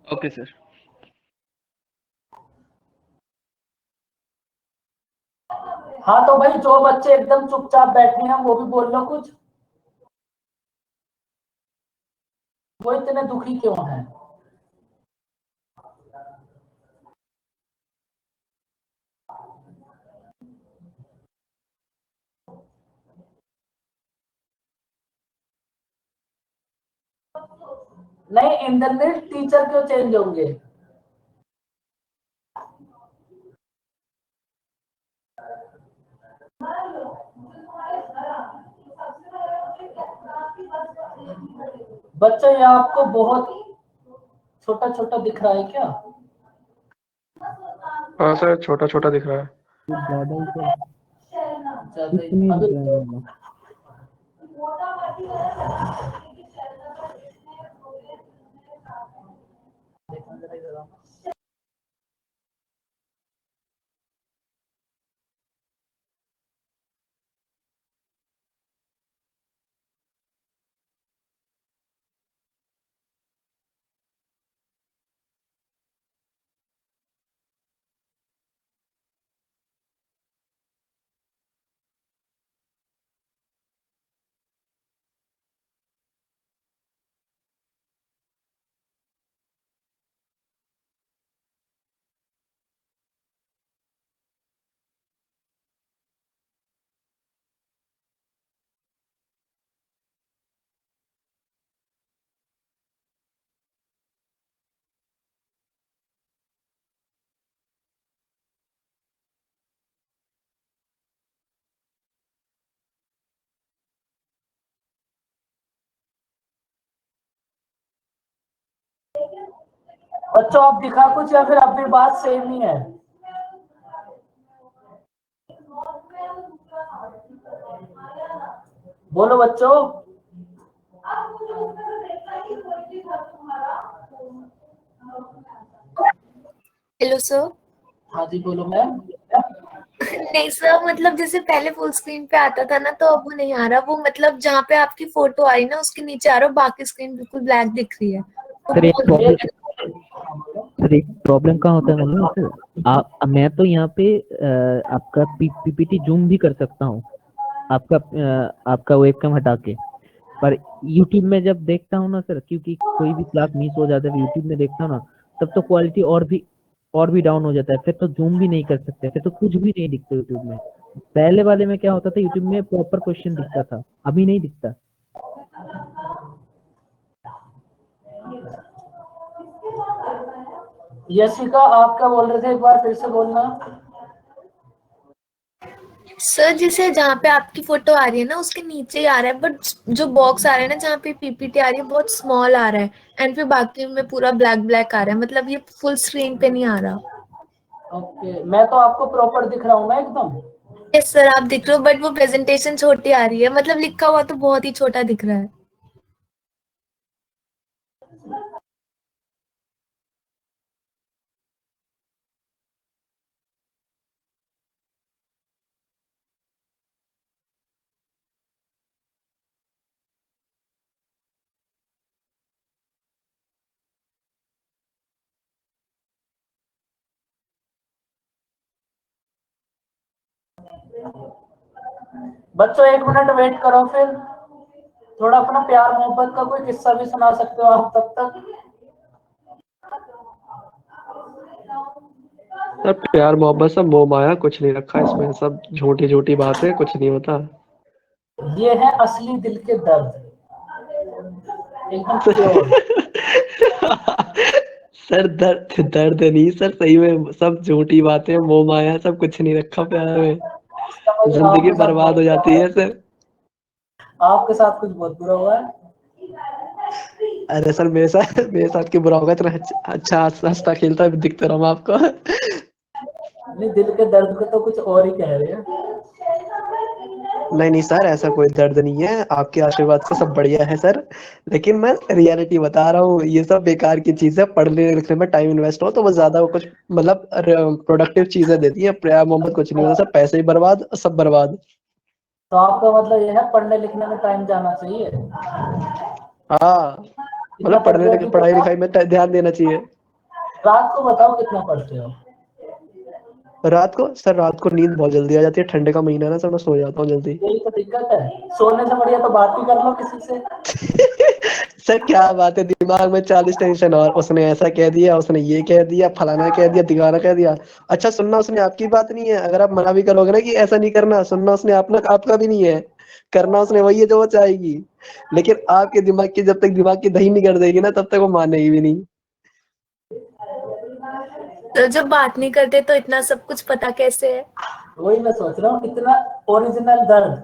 Okay sir. हाँ तो भाई जो बच्चे एकदम चुपचाप बैठे हैं वो भी बोल लो कुछ। वो इतने दुखी क्यों हैं? नहीं, इंटरनेट टीचर क्यों चेंज होंगे? बच्चों ये आपको बहुत छोटा छोटा दिख रहा है क्या? हाँ सर, छोटा छोटा दिख रहा है। ज्यादा ही तो ज्यादा ही- इतनी अभी- ज्यादा। बच्चों आप दिखा कुछ या फिर अब भी बात सेम ही है? बोलो बच्चों। Hello sir. हाँ जी बोलो मैम। नहीं सर, मतलब जैसे पहले फुल स्क्रीन पे आता था ना, तो अब वो नहीं आ रहा। वो मतलब जहाँ पे आपकी फोटो आई ना उसके नीचे आ रहा, बाकी स्क्रीन बिल्कुल ब्लैक दिख रही है। तो सर एक वो- सर एक प्रॉब्लम कहाँ होता है मालूम है सर? मैं तो यहाँ पे आपका पीपीटी जूम भी कर सकता हूँ, आपका वेबकैम हटा के। पर यूट्यूब में जब देखता हूँ ना सर, क्योंकि कोई भी क्लास मिस हो जाता है यूट्यूब में देखता हूँ ना, तब तो क्वालिटी और भी डाउन हो जाता है। फिर तो जूम भी नहीं कर सकते, फिर तो कुछ भी नहीं दिखता यूट्यूब में। पहले वाले में क्या होता था, यूट्यूब में प्रॉपर क्वेश्चन दिखता था, अभी नहीं दिखता। यशिका आप क्या बोल रहे थे, एक बार फिर से बोलना। सर जैसे जहाँ पे आपकी फोटो आ रही है ना उसके नीचे ही आ रहा है, बट जो बॉक्स आ रहा है ना जहाँ पे पीपीटी आ रही है बहुत स्मॉल आ रहा है, एंड फिर बाकी में पूरा ब्लैक ब्लैक आ रहा है। मतलब ये फुल स्क्रीन पे नहीं आ रहा। ओके, मैं तो आपको प्रॉपर दिख रहा हूँ ना एकदम। यस सर, आप दिख रहे हो, बट वो प्रेजेंटेशन छोटी आ रही है। मतलब लिखा हुआ तो बहुत ही छोटा दिख रहा है। बच्चों 1 मिनट वेट करो, फिर थोड़ा अपना प्यार मोहब्बत का कोई किस्सा भी सुना सकते हो आप तब तक। सर प्यार मोहब्बत सब मोह माया, कुछ नहीं रखा इसमें, सब झूठी झूठी बातें, कुछ नहीं होता। ये है असली दिल के दर्द, एकदम प्योर। सर दर्द दर्द नहीं सर, सही में सब झूठी बातें, मोह माया, सब कुछ नहीं रखा प्यार में। जिंदगी आपके साथ बर्बाद हो जाती है सर। आपके साथ कुछ बहुत बुरा हुआ है? अरे सर मेरे साथ की बुरा होगा इतना अच्छा हंसता खेलता दिखता रहा आपको। नहीं, दिल के दर्द को तो कुछ और ही कह रहे हैं। नहीं नहीं सर, ऐसा कोई दर्द नहीं है, आपके आशीर्वाद से सब बढ़िया है सर। लेकिन मैं रियलिटी बता रहा हूँ, ये सब बेकार की चीजें, पढ़ने लिखने में टाइम इन्वेस्ट हो तो वो ज्यादा कुछ मतलब प्रोडक्टिव चीजें देती है। प्यार मोहब्बत कुछ नहीं होता, सब पैसे ही बर्बाद, सब बर्बाद। तो आपका मतलब ये है पढ़ने लिखने में टाइम जाना चाहिए। हाँ, इतना मतलब पढ़ लिया कि पढ़ाई लिखाई में ध्यान देना चाहिए। रात को बताओ कितना पढ़ते हो? रात को सर, रात को नींद बहुत जल्दी आ जाती है, ठंड का महीना ना सर, मैं सो जाता हूँ जल्दी। यही तो दिक्कत है, सोने से बढ़िया तो बात ही कर लो किसी से। सर क्या बात है, दिमाग में 40 टेंशन, और उसने ऐसा कह दिया, उसने ये कह दिया, फलाना कह दिया, दिगाना कह दिया। अच्छा सुनना, उसने आपकी बात नहीं है, अगर आप मना भी करोगे ना कि ऐसा नहीं करना, सुनना उसने आपका भी नहीं है, करना उसने वही है जो वो चाहेगी। लेकिन आपके दिमाग की, जब तक दिमाग की दही नहीं कर देगी ना, तब तक वो मानेगी भी नहीं। तो जब बात नहीं करते तो इतना सब कुछ पता कैसे है? वही मैं सोच रहा हूँ, कितना ओरिजिनल दर्द।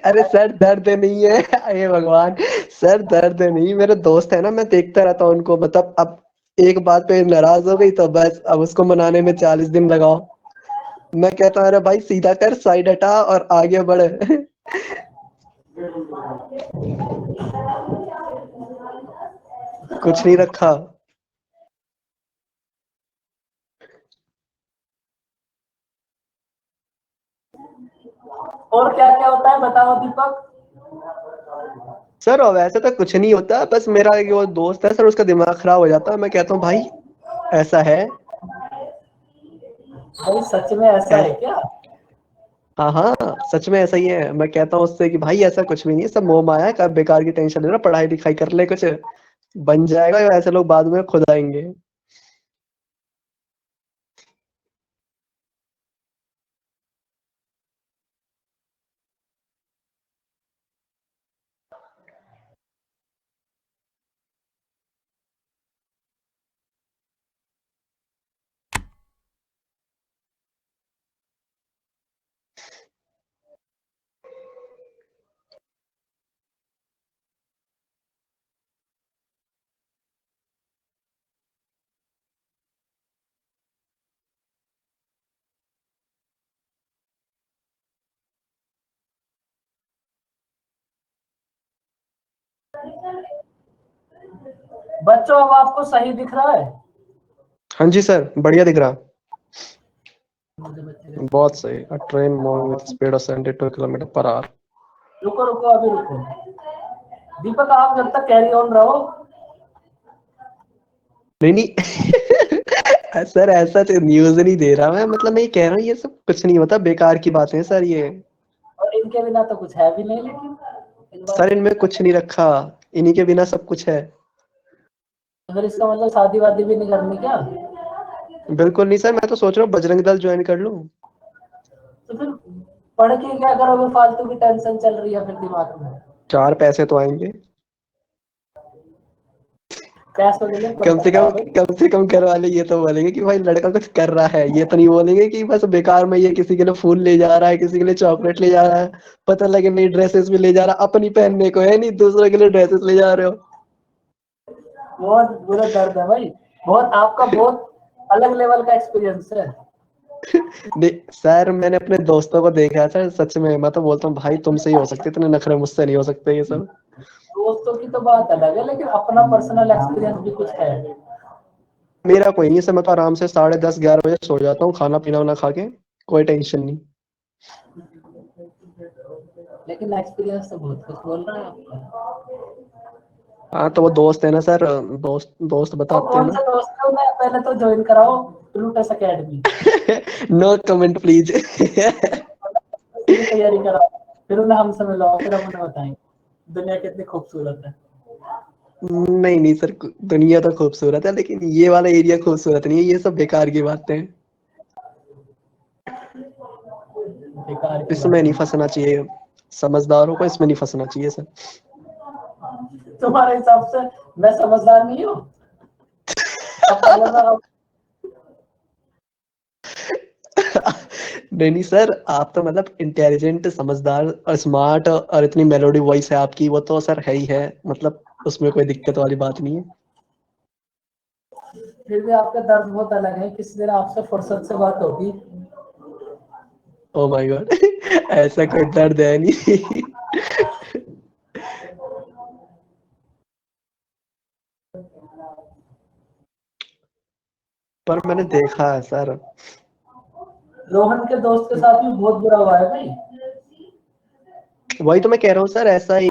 अरे सर दर्द नहीं है, अरे भगवान, सर दर्द नहीं, मेरे दोस्त है ना, मैं देखता रहता हूँ उनको, मतलब अब एक बात पे नाराज हो गई तो बस अब उसको मनाने में 40 दिन लगाओ। मैं कहता हूँ अरे भाई सीधा कर, साइड हटा और आगे बढ़। कुछ नहीं रखा। और क्या क्या होता है बताओ दीपक। सर अब ऐसा तो कुछ नहीं होता, बस मेरा एक वो दोस्त है सर, उसका दिमाग खराब हो जाता है, मैं कहता हूँ भाई ऐसा है। भाई सच में ऐसा है क्या? हाँ हाँ, सच में ऐसा ही है। मैं कहता हूँ उससे कि भाई ऐसा कुछ भी नहीं है, सब मोह माया है, कब बेकार की टेंशन ले रहा, पढ़ाई लिखाई कर ले, कुछ बन जाएगा, ऐसे लोग बाद में खुद आएंगे। बच्चों अब आपको सही दिख रहा है? हाँ जी सर, बढ़िया दिख रहा, बहुत सही। A train moving with speed of 72 kilometre per our. रुको रुको अभी रुको, दीपक आप जब तक कैरी ऑन रहो। नहीं नहीं सर ऐसा तो न्यूज नहीं दे रहा मैं, मतलब मैं ये कह रहा हूँ ये सब कुछ नहीं होता, बेकार की बातें हैं सर ये। और इनके बिना तो कुछ है भी नहीं, लेकिन इस बात सर इनमें कुछ नहीं रखा, इन्हीं के बिना सब कुछ है। तो फिर इसका मतलब शादी वादी भी नहीं करनी क्या? बिल्कुल नहीं सर, मैं तो सोच रहा हूँ बजरंग दल ज्वाइन कर लूँ। तो फिर पढ़ के क्या करोगे? फालतू की टेंशन चल रही है फिर दिमाग में। 4 पैसे तो आएंगे, पैसों के लिए कम से पढ़ता कम, है भाई। कम से कम घर वाले ये तो बोलेंगे कि भाई लड़का कुछ कर रहा है, ये तो नहीं बोलेंगे कि बस बेकार में ये किसी के लिए फूल ले जा रहा है, किसी के लिए चॉकलेट ले जा रहा है, पता लगे नई ड्रेसेस भी ले जा रहा है, अपनी पहनने को है नहीं, दूसरे के लिए ड्रेसेस ले जा रहे हो। बहुत बुरा दर्द है भाई, बहुत आपका बहुत अलग लेवल का एक्सपीरियंस है। नहीं सर, मैंने अपने दोस्तों को देखा है सर, सच में मैं तो बोलता हूँ भाई तुमसे ही हो सकते, इतने नखरे मुझसे नहीं हो सकते ये सब। दोस्तों की तो बात अलग है, लेकिन अपना पर्सनल एक्सपीरियंस भी कुछ है। मेरा कोई नहीं सर, मैं तो आराम से 10:30-11 बजे सो जाता हूँ, खाना पीना वाना खा के, कोई टेंशन नहीं। लेकिन एक्सपीरियंस तो बहुत कुछ बोल रहा है आपका। हाँ तो वो दोस्त है ना सर, दोस्त दोस्त तो बताते हैं कौन ना। सा दोस्त है उन्हें पहले तो ज्वाइन कराओ Plutus Academy. No comment please. उसकी तैयारी कराओ, फिर उन्हें हमसे मिलाओ, फिर हम उन्हें बताएंगे दुनिया कितनी खूबसूरत है। नहीं नहीं सर, दुनिया तो खूबसूरत है, लेकिन ये वाला एरिया खूबसूरत नहीं है, ये सब बेकार की बातें हैं, बेकार की इसमें नहीं बात फंसना चाहिए, समझदारों को इसमें नहीं फंसना चाहिए सर। है। तुम्हारे हिसाब से मैं समझदार नहीं हूँ? अब पहले मैं नहीं नहीं सर, आप तो मतलब इंटेलिजेंट, समझदार और स्मार्ट, और इतनी मेलोडी वॉइस है आपकी, वो तो सर है ही है, मतलब उसमें कोई दिक्कत वाली बात नहीं है। फिर भी आपका दर्द बहुत अलग है, किसी दिन आपसे फुर्सत से बात होगी। ओ माय गॉड, ऐसा कोई दर्द है नहीं। पर मैंने देखा है सर। रोहन के दोस्त के साथ भी बहुत बुरा हुआ है भाई। वही तो मैं कह रहा हूँ सर, ऐसा ही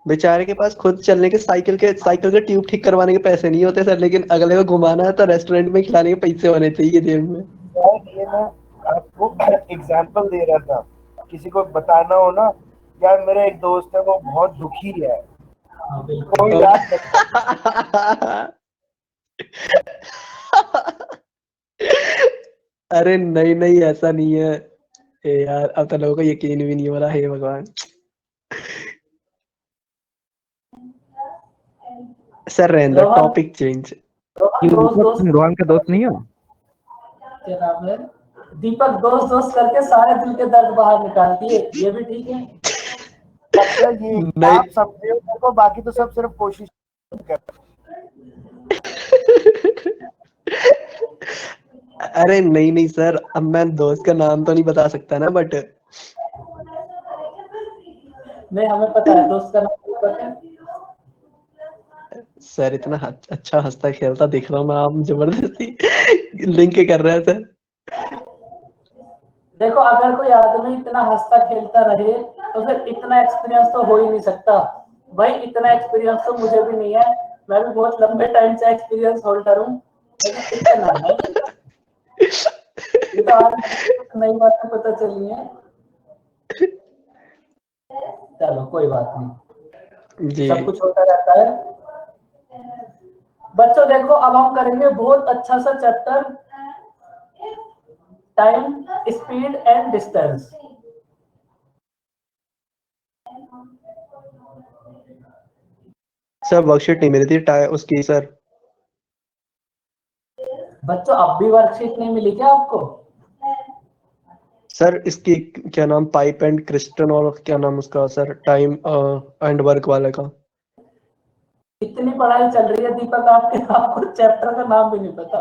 बेचारे के पास खुद चलने के साइकिल के ट्यूब ठीक करवाने के पैसे नहीं होते सर, लेकिन अगले को घुमाना है तो रेस्टोरेंट में खिलाने के पैसे होने चाहिए जेब में। यार ये मैं आपको एग्जांपल दे रहा था, किसी को बताना हो ना, यार मेरा एक दोस्त है वो बहुत दुखी है, हाँ बिल्कुल। कोई रात नहीं। अरे नहीं नहीं ऐसा नहीं है। ए यार अब तो लोगों को यकीन भी नहीं हो रहा, हे भगवान। सर रहने दो, रोहन टॉपिक चेंज। रोहन दोस्त तुम रोहन का दोस्त नहीं हो? क्या नाम है, दीपक दोस्त करके सारे दिल के दर्द बाहर निकाल दिए, ये भी ठीक है। अच्छा ये नहीं। आप समझे हो मेरे को, बाकी तो सब सिर्फ कोशिश कर। अरे नहीं नहीं सर, अब मैं दोस्त का नाम तो नहीं बता सकता ना, बट नहीं हमें पता है दोस्त का नाम दीपक है। सर इतना अच्छा हंसता खेलता दिख रहा हूँ मैं, आप जबरदस्ती लिंक कर रहे हैं सर। देखो अगर कोई आदमी इतना हंसता खेलता रहे तो फिर इतना एक्सपीरियंस तो हो ही नहीं सकता भाई। इतना एक्सपीरियंस तो मुझे भी नहीं है, मैं भी बहुत लंबे टाइम से एक्सपीरियंस होल्डर हूँ, लेकिन इतना नहीं। ये तो आज नई बातें पता चली है। चलो कोई बात नहीं, जी सब कुछ होता रहता है। बच्चों देखो अब हम करेंगे बहुत अच्छा सा chapter, time speed and distance. Sir worksheet नहीं मिली थी उसकी सर। बच्चों अब भी वर्कशीट नहीं मिली क्या आपको? सर इसकी क्या नाम, पाइप एंड क्रिस्टन और क्या नाम उसका सर, टाइम एंड वर्क वाले का। इतनी पढ़ाई चल रही है दीपक आपके, आपको चैप्टर का नाम भी नहीं पता।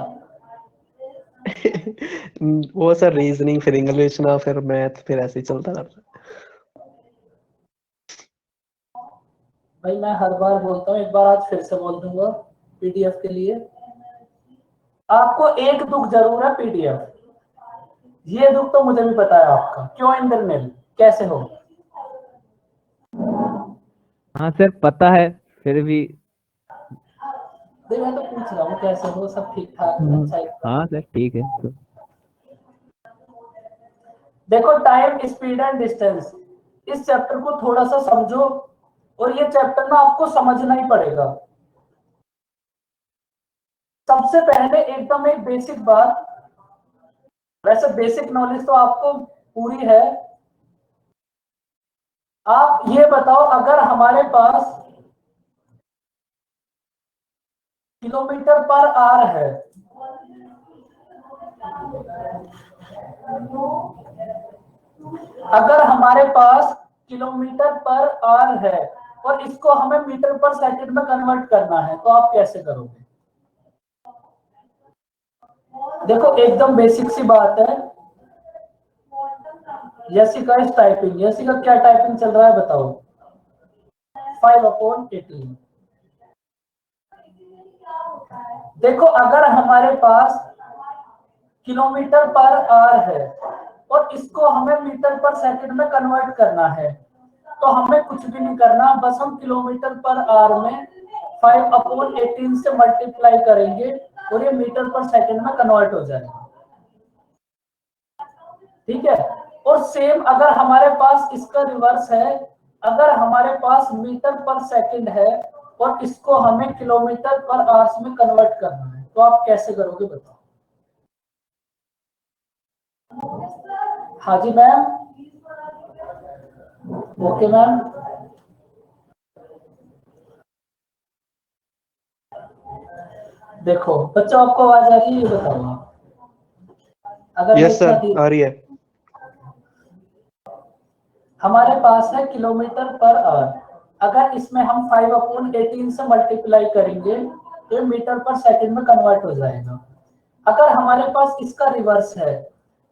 वो सर रीजनिंग, फिर इंग्लिश ना, फिर मैथ, फिर ऐसे ही चलता रहता। भाई मैं हर बार बोलता हूँ, एक बार आज फिर से बोल दूंगा पीडीएफ के लिए। आपको एक दुख जरूर है पीडीएफ, ये दुख तो मुझे भी पता है आपका, क्यों इंद्रनील कैसे हो? हाँ सर पता है, फिर भी नहीं मैं तो पूछ रहा हूँ कैसे हो, सब ठीक ठाक अच्छा है? हाँ सर ठीक है। तो देखो टाइम स्पीड एंड डिस्टेंस, इस चैप्टर को थोड़ा सा समझो, और ये चैप्टर ना आपको समझना ही पड़ेगा। सबसे पहले एकदम एक बेसिक बात, वैसे बेसिक नॉलेज तो आपको पूरी है। आप ये बताओ अगर हमारे पास किलोमीटर पर आवर है, अगर हमारे पास किलोमीटर पर आवर है और इसको हमें मीटर पर सेकंड में कन्वर्ट करना है, तो आप कैसे करोगे? देखो एकदम बेसिक सी बात है। यसिका इज टाइपिंग, यसिका क्या टाइपिंग चल रहा है बताओ? 5/18। देखो अगर हमारे पास किलोमीटर पर आवर है और इसको हमें मीटर पर सेकंड में कन्वर्ट करना है, तो हमें कुछ भी नहीं करना, बस हम किलोमीटर पर आवर में 5/18 से मल्टीप्लाई करेंगे और ये मीटर पर सेकंड में कन्वर्ट हो जाएगा। ठीक है, और सेम अगर हमारे पास इसका रिवर्स है, अगर हमारे पास मीटर पर सेकंड है और इसको हमें किलोमीटर पर आवर्स में कन्वर्ट करना है, तो आप कैसे करोगे बताओ? हाँ जी मैम, ओके मैम। देखो बच्चों आपको आवाज आ रही है, ये बताओ आप। अगर मैं यस इतना सर आ रही है। हमारे पास है किलोमीटर पर आवर, अगर इसमें हम 5/18 से मल्टीप्लाई करेंगे तो ये मीटर पर सेकंड में कन्वर्ट हो जाएगा। अगर हमारे पास इसका रिवर्स है,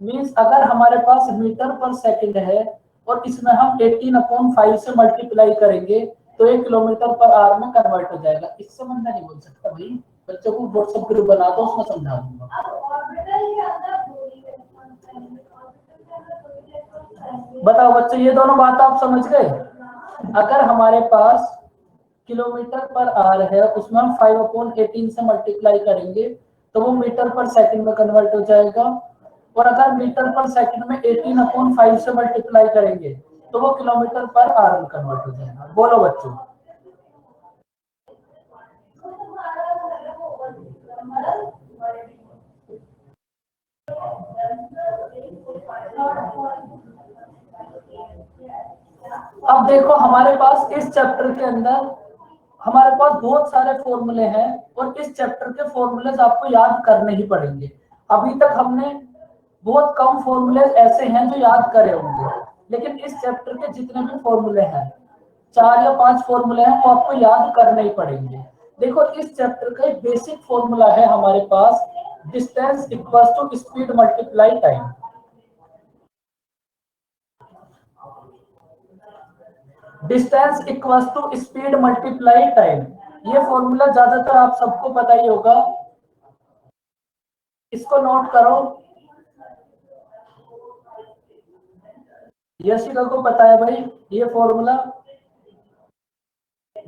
मींस अगर हमारे पास मीटर पर सेकंड है और इसमें हम 18/5 से मल्टीप्लाई करेंगे तो ये किलोमीटर पर आवर में कन्वर्ट हो जाएगा। इससे बंदा नहीं बोल सकता भाई, बच्चों को व्हाट्सएप ग्रुप बना दो, उसमें समझा दूंगा। बताओ बच्चों, ये दोनों बात आप समझ गए? अगर हमारे पास किलोमीटर पर आवर है उसमें हम 5/18 से मल्टीप्लाई करेंगे तो वो मीटर पर सेकंड में कन्वर्ट हो जाएगा। और अगर मीटर पर सेकंड में 18/5 से मल्टीप्लाई करेंगे तो वो किलोमीटर पर आवर में कन्वर्ट हो जाएगा। बोलो बच्चों। अब देखो हमारे पास इस चैप्टर के अंदर हमारे पास बहुत सारे फॉर्मूले हैं और इस चैप्टर के फॉर्मूले आपको याद करने ही पड़ेंगे। अभी तक हमने बहुत कम फॉर्मूले ऐसे हैं जो याद करे होंगे, लेकिन इस चैप्टर के जितने भी फॉर्मूले हैं 4 या 5 फॉर्मूले हैं वो आपको याद करने ही पड़ेंगे। देखो इस चैप्टर का एक बेसिक फॉर्मूला है हमारे पास, distance equals to speed multiply time. Distance equals to speed multiply time, ये फॉर्मूला ज्यादातर आप सबको पता ही होगा, इसको नोट करो। यशिका को पता है भाई ये formula,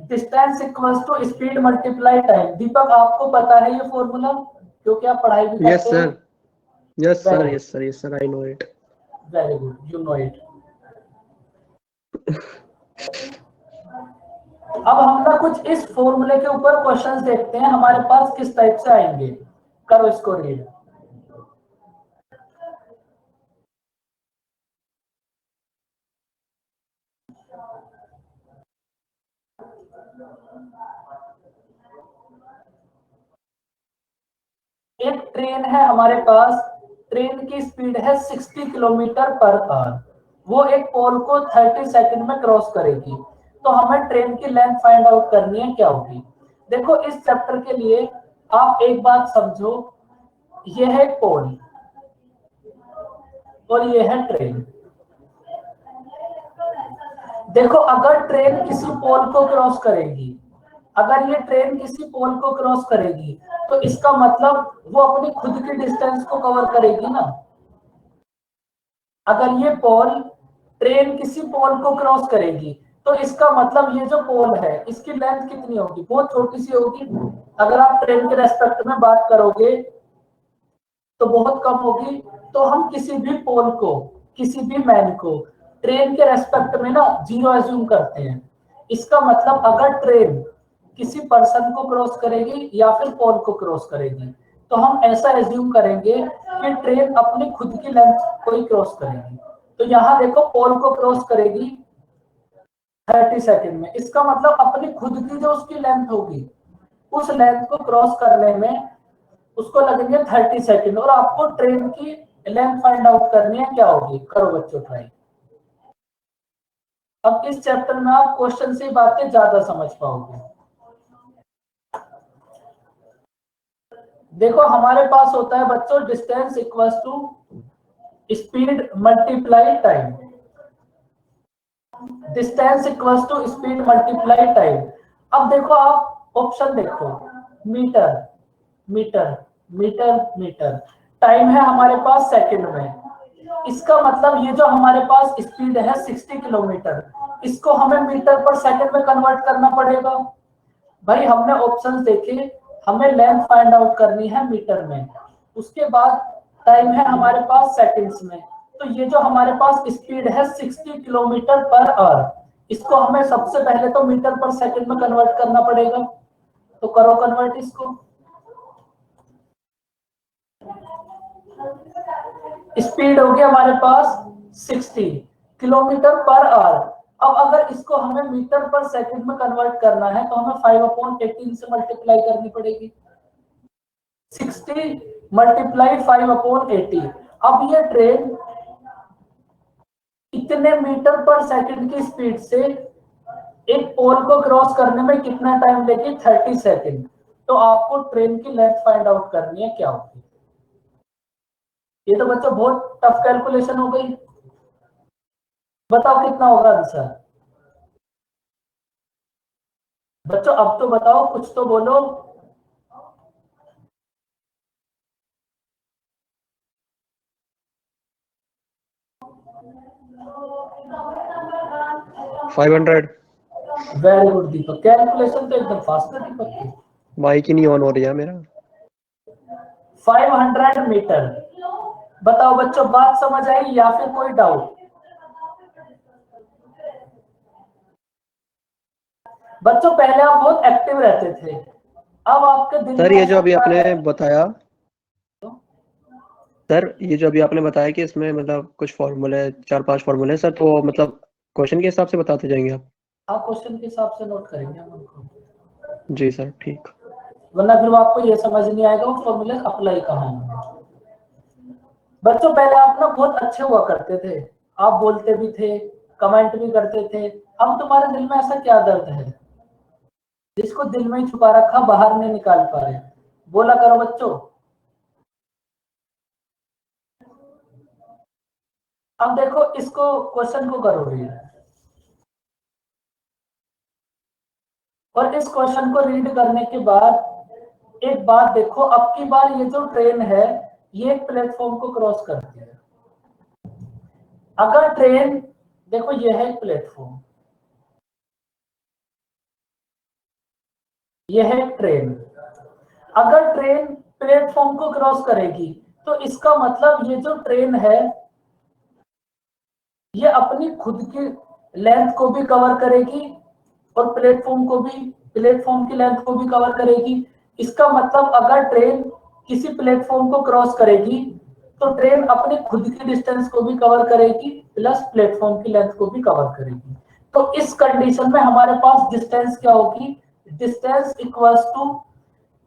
distance equals to speed multiply time. Deepak आपको पता है ये फॉर्मूला क्योंकि आप पढ़ाई भी यस करते हो? Sir, yes sir, yes sir, yes sir, I know it. Very good, you know it. अब हम ना कुछ इस फॉर्मूले के ऊपर क्वेश्चंस देखते हैं हमारे पास किस टाइप से आएंगे। करो इसको रीड। एक ट्रेन है हमारे पास, ट्रेन की स्पीड है 60 किलोमीटर पर आवर, वो एक पोल को 30 सेकंड में क्रॉस करेगी, तो हमें ट्रेन की लेंथ फाइंड आउट करनी है, क्या होगी? देखो इस चैप्टर के लिए आप एक बात समझो, ये है पोल और ये है ट्रेन। देखो अगर ट्रेन किसी पोल को क्रॉस करेगी, अगर ये ट्रेन किसी पोल को क्रॉस करेगी तो इसका मतलब वो अपनी खुद की डिस्टेंस को कवर करेगी ना। अगर ये पोल ट्रेन किसी पोल को क्रॉस करेगी तो इसका मतलब ये जो पोल है इसकी लेंथ कितनी होगी? बहुत छोटी सी होगी। अगर आप ट्रेन के रेस्पेक्ट में बात करोगे तो बहुत कम होगी। तो हम किसी भी पोल को, किसी भी मैन को ट्रेन के रेस्पेक्ट में ना 0 एज्यूम करते हैं। इसका मतलब अगर ट्रेन किसी पर्सन को क्रॉस करेगी या फिर पोल को क्रॉस करेगी तो हम ऐसा एज्यूम करेंगे कि ट्रेन अपनी खुद की लेंथ को ही क्रॉस करेगी। तो यहाँ देखो पोल को क्रॉस करेगी 30 सेकंड में, इसका मतलब अपनी खुद की जो उसकी लेंथ होगी उस लेंथ को क्रॉस करने में उसको लगेंगे 30 सेकंड। और आपको ट्रेन की लेंथ फाइंड आउट करनी है, क्या होगी? करो बच्चों ट्राई। अब इस चैप्टर में आप क्वेश्चन से बातें ज्यादा समझ पाओगे। देखो हमारे पास होता है बच्चों distance equals to speed multiply time. Distance equals to speed multiply time. अब देखो आप ऑप्शन देखो, metre metre metre metre, time है हमारे पास सेकंड में। इसका मतलब ये जो हमारे पास स्पीड है 60 किलोमीटर, इसको हमें मीटर पर सेकंड में कन्वर्ट करना पड़ेगा। भाई हमने ऑप्शंस देखे, हमें लेंथ फाइंड आउट करनी है मीटर में, उसके बाद टाइम है हमारे पास सेकंड्स में। तो ये जो हमारे पास स्पीड है 60 किलोमीटर पर आवर, इसको हमें सबसे पहले तो मीटर पर सेकंड में कन्वर्ट करना पड़ेगा। तो करो कन्वर्ट इसको। स्पीड होगी हमारे पास 60 किलोमीटर पर आवर। अब अगर इसको हमें मीटर पर सेकंड में कन्वर्ट करना है तो हमें 5/18 से मल्टीप्लाई करनी पड़ेगी। 60 मल्टीप्लाई 5/18। अब ये ट्रेन इतने मीटर पर सेकंड की स्पीड से एक पोल को क्रॉस करने में कितना टाइम लेगी? 30 सेकंड। तो आपको ट्रेन की लेंथ फाइंड आउट करनी है, क्या होगी? ये तो बच्चों बहुत टफ कैलकुलेशन हो गई। बताओ कितना होगा आंसर? बच्चों अब तो बताओ, कुछ तो बोलो। $500। वेरी गुड दीपक, कैलकुलेशन तो एकदम फास्ट है दीपक की। माइक ही नहीं ऑन हो रही है मेरा। 500 मीटर। बताओ बच्चों, बात समझ आई या फिर कोई डाउट? बच्चों पहले आप बहुत एक्टिव रहते थे, अब आपके दिल सर में ये जो अभी ऐसा क्या आपने है? बताया, सर ये जो अभी आपने बताया कि इसमें मतलब कुछ फॉर्मूले, 4-5 फॉर्मूले सर, तो मतलब क्वेश्चन के हिसाब से बताते जाएंगे आप? हाँ, क्वेश्चन के हिसाब से नोट करेंगे हम उनको, जी सर ठीक। वरना फिर आपको ये समझ नहीं आएगा वो फॉर्मूले अप्लाई कहाँ होंगे। बच्चों पहले आप ना बहुत अच्छे हुआ करते थे, आप बोलते भी थे, कमेंट भी करते थे। अब तुम्हारे दिल में ऐसा क्या दर्द है जिसको दिल में ही छुपा रखा, बाहर नहीं निकाल पा रहे? बोला करो बच्चों। अब देखो इसको, क्वेश्चन को करो रीड, और इस क्वेश्चन को रीड करने के बाद एक बात देखो, अब की बार ये जो ट्रेन है ये एक प्लेटफॉर्म को क्रॉस करती है। अगर ट्रेन, देखो ये है प्लेटफॉर्म, ये है ट्रेन, अगर ट्रेन प्लेटफॉर्म को क्रॉस करेगी तो इसका मतलब ये जो ट्रेन है ये अपनी खुद की लेंथ को भी कवर करेगी और प्लेटफॉर्म को भी, प्लेटफॉर्म की लेंथ को भी कवर करेगी। इसका मतलब अगर ट्रेन किसी प्लेटफॉर्म को क्रॉस करेगी तो ट्रेन अपनी खुद की डिस्टेंस को भी कवर करेगी प्लस प्लेटफॉर्म की लेंथ को भी कवर करेगी। तो इस कंडीशन में हमारे पास डिस्टेंस क्या होगी? डिस्टेंस इक्वल्स टू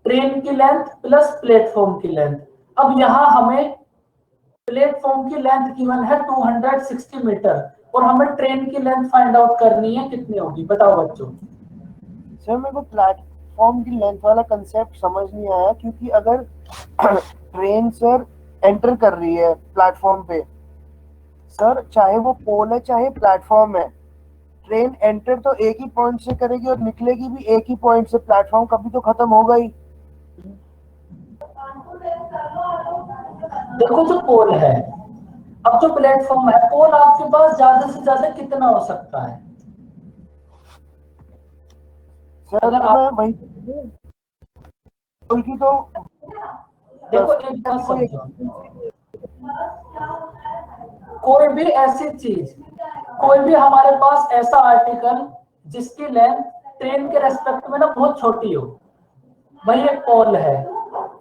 ट्रेन की लेंथ प्लस प्लेटफॉर्म की लेंथ। अब यहाँ हमें प्लेटफॉर्म की लेंथ गिवन है 260 मीटर और हमें ट्रेन की लेंथ फाइंड आउट करनी है, कितनी होगी बताओ बच्चों? सर मेरे को प्लेटफॉर्म की लेंथ वाला कंसेप्ट समझ नहीं आया, क्योंकि अगर ट्रेन सर एंटर कर रही है प्लेटफॉर्म पे, सर चाहे वो पोल है चाहे प्लेटफॉर्म है, ट्रेन एंटर तो एक ही पॉइंट से करेगी और निकलेगी भी एक ही पॉइंट से, प्लेटफॉर्म कभी तो खत्म होगा ही। देखो जो पोल है, अब जो प्लेटफॉर्म है, पोल आपके पास ज्यादा से ज्यादा कितना हो सकता है? सर अगर तो आप, मैं वही पोल की तो देखो एक बात समझो, कोई भी ऐसी चीज, कोई भी हमारे पास ऐसा आर्टिकल जिसकी लेंथ ट्रेन के रेस्पेक्ट में ना बहुत छोटी हो, भाई एक पोल है,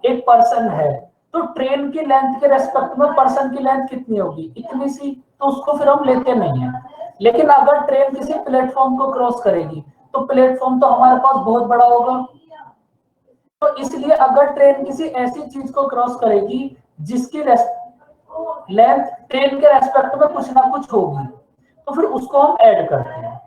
एक पर्सन है, तो ट्रेन की लेंथ के रेस्पेक्ट में पर्सन की लेंथ कितनी होगी? इतनी सी, तो उसको फिर हम लेते नहीं है। लेकिन अगर ट्रेन किसी प्लेटफॉर्म को क्रॉस करेगी तो प्लेटफॉर्म तो हमारे पास बहुत बड़ा होगा, तो इसलिए अगर ट्रेन किसी ऐसी चीज को क्रॉस करेगी जिसकी लेंथ ट्रेन के रेस्पेक्ट में कुछ ना कुछ होगी, तो फिर उसको हम ऐड करते हैं।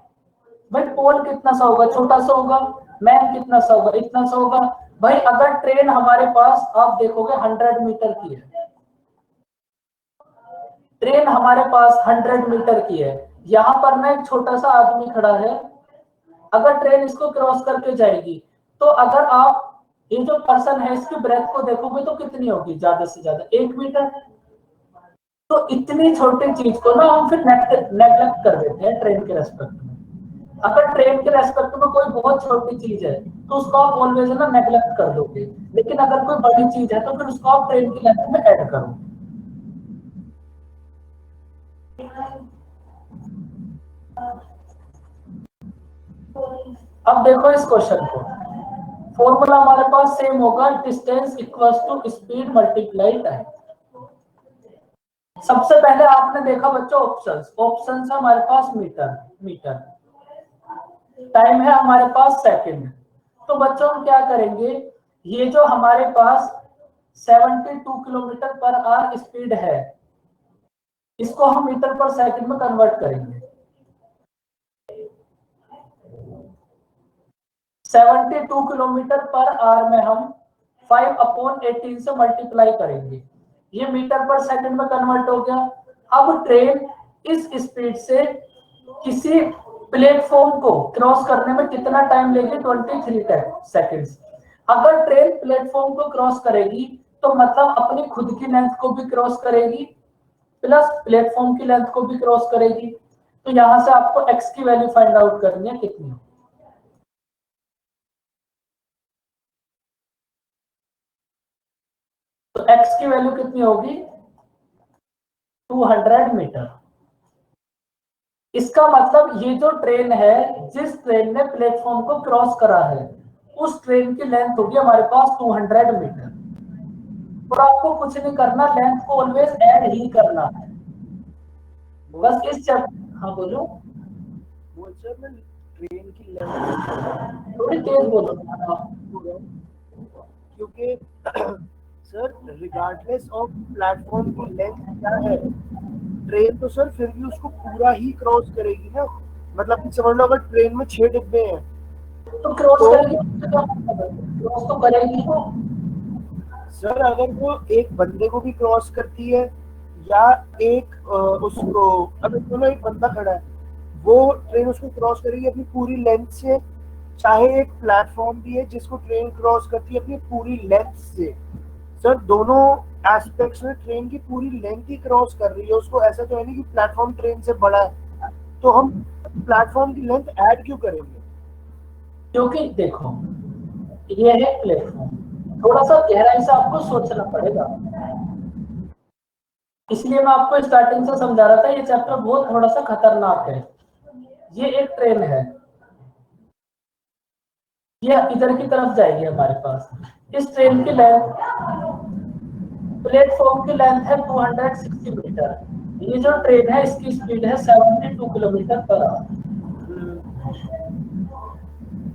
भाई पोल कितना सा होगा? छोटा सा होगा। मैन कितना सा होगा? इतना सा होगा। भाई अगर ट्रेन हमारे पास, आप देखोगे 100 मीटर की है, ट्रेन हमारे पास 100 मीटर की है, यहां पर ना एक छोटा सा आदमी खड़ा है, अगर ट्रेन इसको क्रॉस करके जाएगी तो अगर आप ये जो पर्सन है इसकी ब्रेथ को देखोगे तो कितनी होगी? ज्यादा से ज्यादा 1 मीटर। तो इतनी छोटी चीज को ना हम फिर नेग्लेक्ट कर देते हैं ट्रेन के रेस्पेक्ट में। अगर ट्रेन के रेस्पेक्ट में कोई बहुत छोटी चीज है तो उसको आप ऑलवेज ना नेग्लेक्ट कर दोगे, लेकिन अगर कोई बड़ी चीज है तो फिर उसको आप ट्रेन की लेंथ में ऐड करो। अब देखो इस क्वेश्चन को, फॉर्मूला हमारे पास सेम होगा, distance equals to speed multiply time. सबसे पहले आपने देखा बच्चों ऑप्शंस, ऑप्शंस है हमारे पास मीटर, मीटर, टाइम है हमारे पास सेकंड। तो बच्चों हम क्या करेंगे, ये जो हमारे पास 72 किलोमीटर पर आवर स्पीड है इसको हम मीटर पर सेकंड में कन्वर्ट करेंगे। 72 किलोमीटर पर आवर में हम 5/18 से मल्टीप्लाई करेंगे, ये मीटर पर सेकंड में कन्वर्ट हो गया। अब ट्रेन इस स्पीड से किसी प्लेटफॉर्म को क्रॉस करने में कितना टाइम लेगी? 23 सेकंड्स। अगर ट्रेन प्लेटफॉर्म को क्रॉस करेगी तो मतलब अपनी खुद की लेंथ को भी क्रॉस करेगी प्लस प्लेटफॉर्म की लेंथ को भी क्रॉस करेगी। तो यहां से आपको x की वैल्यू फाइंड आउट करनी है, कितनी हो? तो x की वैल्यू कितनी होगी 200 मीटर। इसका मतलब ये जो ट्रेन है, जिस ट्रेन ने प्लेटफॉर्म को क्रॉस करा है, उस ट्रेन की लेंथ होगी हमारे पास 200 मीटर। और आपको कुछ नहीं करना, लेंथ को ऑलवेज ऐड ही करना है। बस इस हाँ बोलो। वो सर मैं ट्रेन की लेंथ थोड़ी तेज बोलो। क्योंकि सर रिगार्डलेस ऑफ प्लेटफॉर्म की लेंथ क्या है, ट्रेन तो सर फिर भी उसको पूरा ही क्रॉस करेगी ना। मतलब कि समझ लो अगर ट्रेन में 6 डिब्बे हैं तो क्रॉस करेगी, क्रॉस तो करेगी तो। सर अगर वो एक बंदे को भी क्रॉस करती है या एक उसको, अगर दोनों एक बंदा खड़ा है, वो ट्रेन उसको क्रॉस करेगी अपनी पूरी लेंथ से। चाहे एक प्लेटफॉर्म भी है जिसको ट्रेन क्रॉस करती है अपनी पूरी लेंथ से। सर दोनों एस्पेक्ट्स में ट्रेन की पूरी लेंथ ही क्रॉस कर रही है उसको। ऐसा तो है नहीं कि प्लेटफॉर्म ट्रेन से बड़ा है तो हम प्लेटफॉर्म की लेंथ ऐड क्यों करेंगे। क्योंकि देखो ये है प्लेटफॉर्म, थोड़ा सा गहराई से आपको सोचना पड़ेगा। इसलिए मैं आपको स्टार्टिंग से समझा रहा था, ये चैप्टर बहुत थोड़ा सा खतरनाक है। ये एक ट्रेन है, ये इधर की तरफ जाएगी हमारे पास। इस ट्रेन की लेंथ, प्लेटफॉर्म की लेंथ है 260 मीटर। ये जो ट्रेन है इसकी स्पीड है 72 किलोमीटर पर आवर।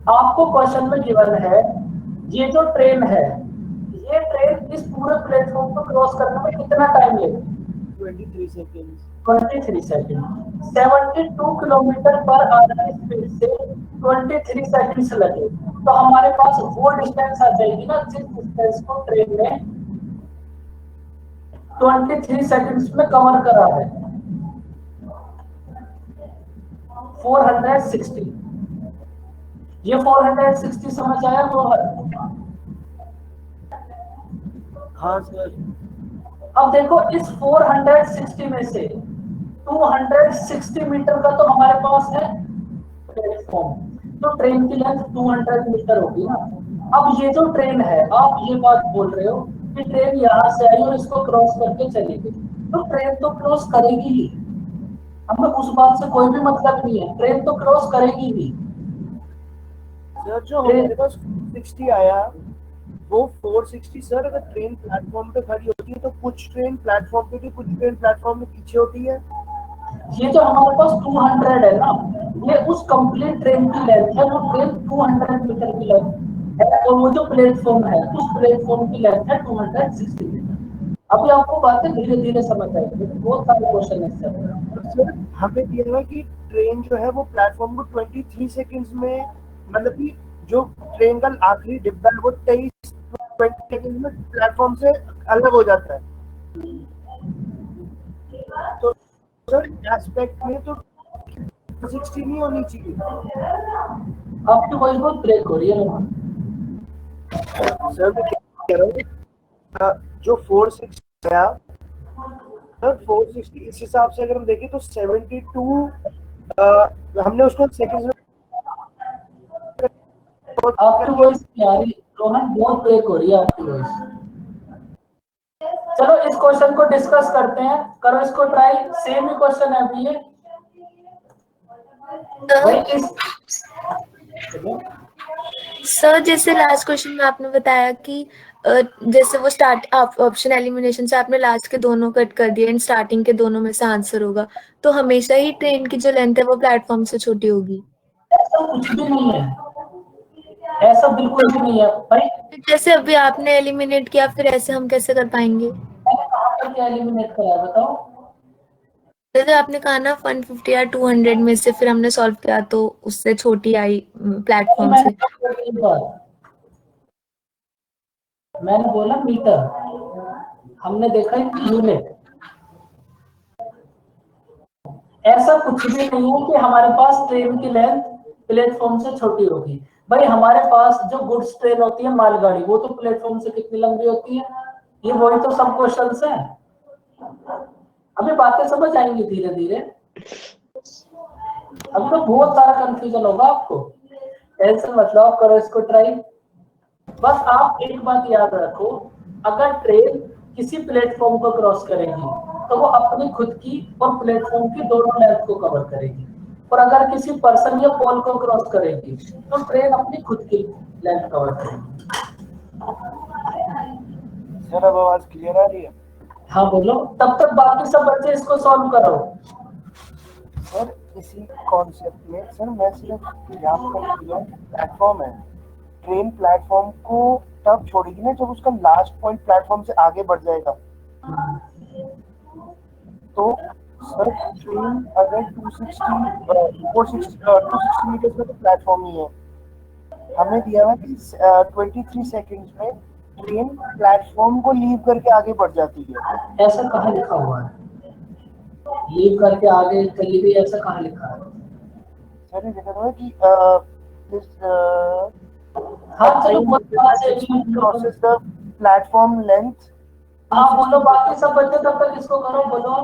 आपको क्वेश्चन में गिवन है ये जो ट्रेन है, ये ट्रेन इस पूरे प्लेटफॉर्म को क्रॉस करने में कितना टाइम लेगी 23 seconds. 23 second. 72 kilometre per our की स्पीड से 23 सेकंड्स लगे तो हमारे पास वो डिस्टेंस आ जाएगी ना, जिस डिस्टेंस को ट्रेन ने 23 सेकंड्स में कवर करा है। 460। ये 460 समझ आया रोहन? हाँ सर। अब देखो इस 460 में से 260 मीटर का तो हमारे पास है प्लेटफॉर्म, तो ट्रेन की लेंथ 200 मीटर होगी ना। अब ये जो ट्रेन है, आप ये बात बोल रहे हो कि ट्रेन यहाँ से आई और इसको क्रॉस करके चली गई, तो ट्रेन तो क्रॉस करेगी ही। हमें उस बात से कोई भी मतलब नहीं है, ट्रेन तो क्रॉस करेगी ही। सर जो हमारे पास 460 आया वो 460 सर अगर ट्रेन प्लेटफॉर्म पे खड़ी होती है तो कुछ ट्रेन प्लेटफॉर्म पे थी, कुछ ट्रेन प्लेटफॉर्म में पीछे होती है। ये जो हमारे पास 200 है ना, ये उस कंप्लीट ट्रेन की लेंथ है। वो ट्रेन 200 मीटर की लेंथ है और वो जो प्लेटफॉर्म है उस प्लेटफॉर्म की लेंथ है 260 मीटर। अभी आपको बातें धीरे धीरे समझ आएगी, बहुत सारे क्वेश्चन है सर हमें दिया है कि ट्रेन जो है वो प्लेटफॉर्म को 23 सेकंड्स में, मतलब कि जो ट्रेन का आखिरी डिब्बा है वो 20 सेकंड में प्लेटफॉर्म से अलग हो जाता है। तो सर एस्पेक्ट में तो 60 नहीं होनी चाहिए। आपकी वॉइस बहुत ब्रेक हो रही है। सर मैं कह रहा हूँ जो 460 आया सर, 460 इस हिसाब से अगर हम देखें तो 72 हमने उसको सेकंड्स में। आपकी वॉइस क्या रही रोहन, बहुत ब्रेक हो रही है आपकी वॉइस। चलो इस क्वेश्चन को डिस्कस करते हैं, करो इसको ट्राई। सेम ही क्वेश्चन है अभी ये। सर जैसे लास्ट क्वेश्चन में आपने बताया कि जैसे वो स्टार्ट ऑप्शन एलिमिनेशन से आपने लास्ट के दोनों कट कर दिए एंड स्टार्टिंग के दोनों में से आंसर होगा, तो हमेशा ही ट्रेन की जो लेंथ है वो प्लेटफॉर्म से छोटी होगी। ऐसा कुछ भी नहीं है, ऐसा बिल्कुल भी नहीं है भाई। जैसे अभी आपने एलिमिनेट किया, फिर ऐसे हम कैसे कर पाएंगे? कहाँ पर क्या एलिमिनेट करा बताओ? जैसे आपने कहा ना 150 या 200 में से फिर हमने सॉल्व किया तो उससे छोटी आई प्लेटफॉर्म से। मैंने बोला मीटर, हमने देखा यूनिट। ऐसा कुछ भी नहीं है कि हमारे पास ट्रेन की लेंथ प्लेटफॉर्म से छोटी होगी। भाई हमारे पास जो गुड्स ट्रेन होती है मालगाड़ी, वो तो प्लेटफॉर्म से कितनी लंबी होती है? ये वही तो सब क्वेश्चंस हैं। अभी बातें समझ आएंगी धीरे धीरे, अभी तो बहुत सारा कंफ्यूजन होगा आपको। टेंशन मत लो, करो इसको ट्राई। बस आप एक बात याद रखो, अगर ट्रेन किसी प्लेटफॉर्म को क्रॉस करेगी तो वो अपनी खुद की और प्लेटफॉर्म की दोनों लेंथ को कवर करेगी, और अगर किसी पर्सन या पोल को क्रॉस करेगी तो ट्रेन अपनी खुद की लेंथ कवर करेगी। सर अब आवाज क्लियर आ रही है? हाँ बोलो, तब तक बाकी सब बच्चे इसको सॉल्व करो। सर इसी कॉन्सेप्ट में सर मैं सिर्फ यहाँ पर प्लेटफॉर्म है, ट्रेन प्लेटफॉर्म को तब छोड़ेगी ना जब उसका लास्ट पॉइंट प्लेटफॉर्म से आगे बढ़ जाएगा। तो सर ट्रेन अगर 260 मीटर का तो प्लेटफॉर्म ही है, हमें दिया हुआ कि 23 सेकंड्स में ट्रेन प्लेटफॉर्म को लीव करके आगे बढ़ जाती है। ऐसा कहाँ लिखा हुआ है? लीव करके आगे चली गई, ऐसा कहाँ लिखा है? सर ये लिखा हुआ है कि हाँ चलो crosses the platform length। हाँ बोलो बाकी सब बच्चे, तब तक इसको करो, बोलो।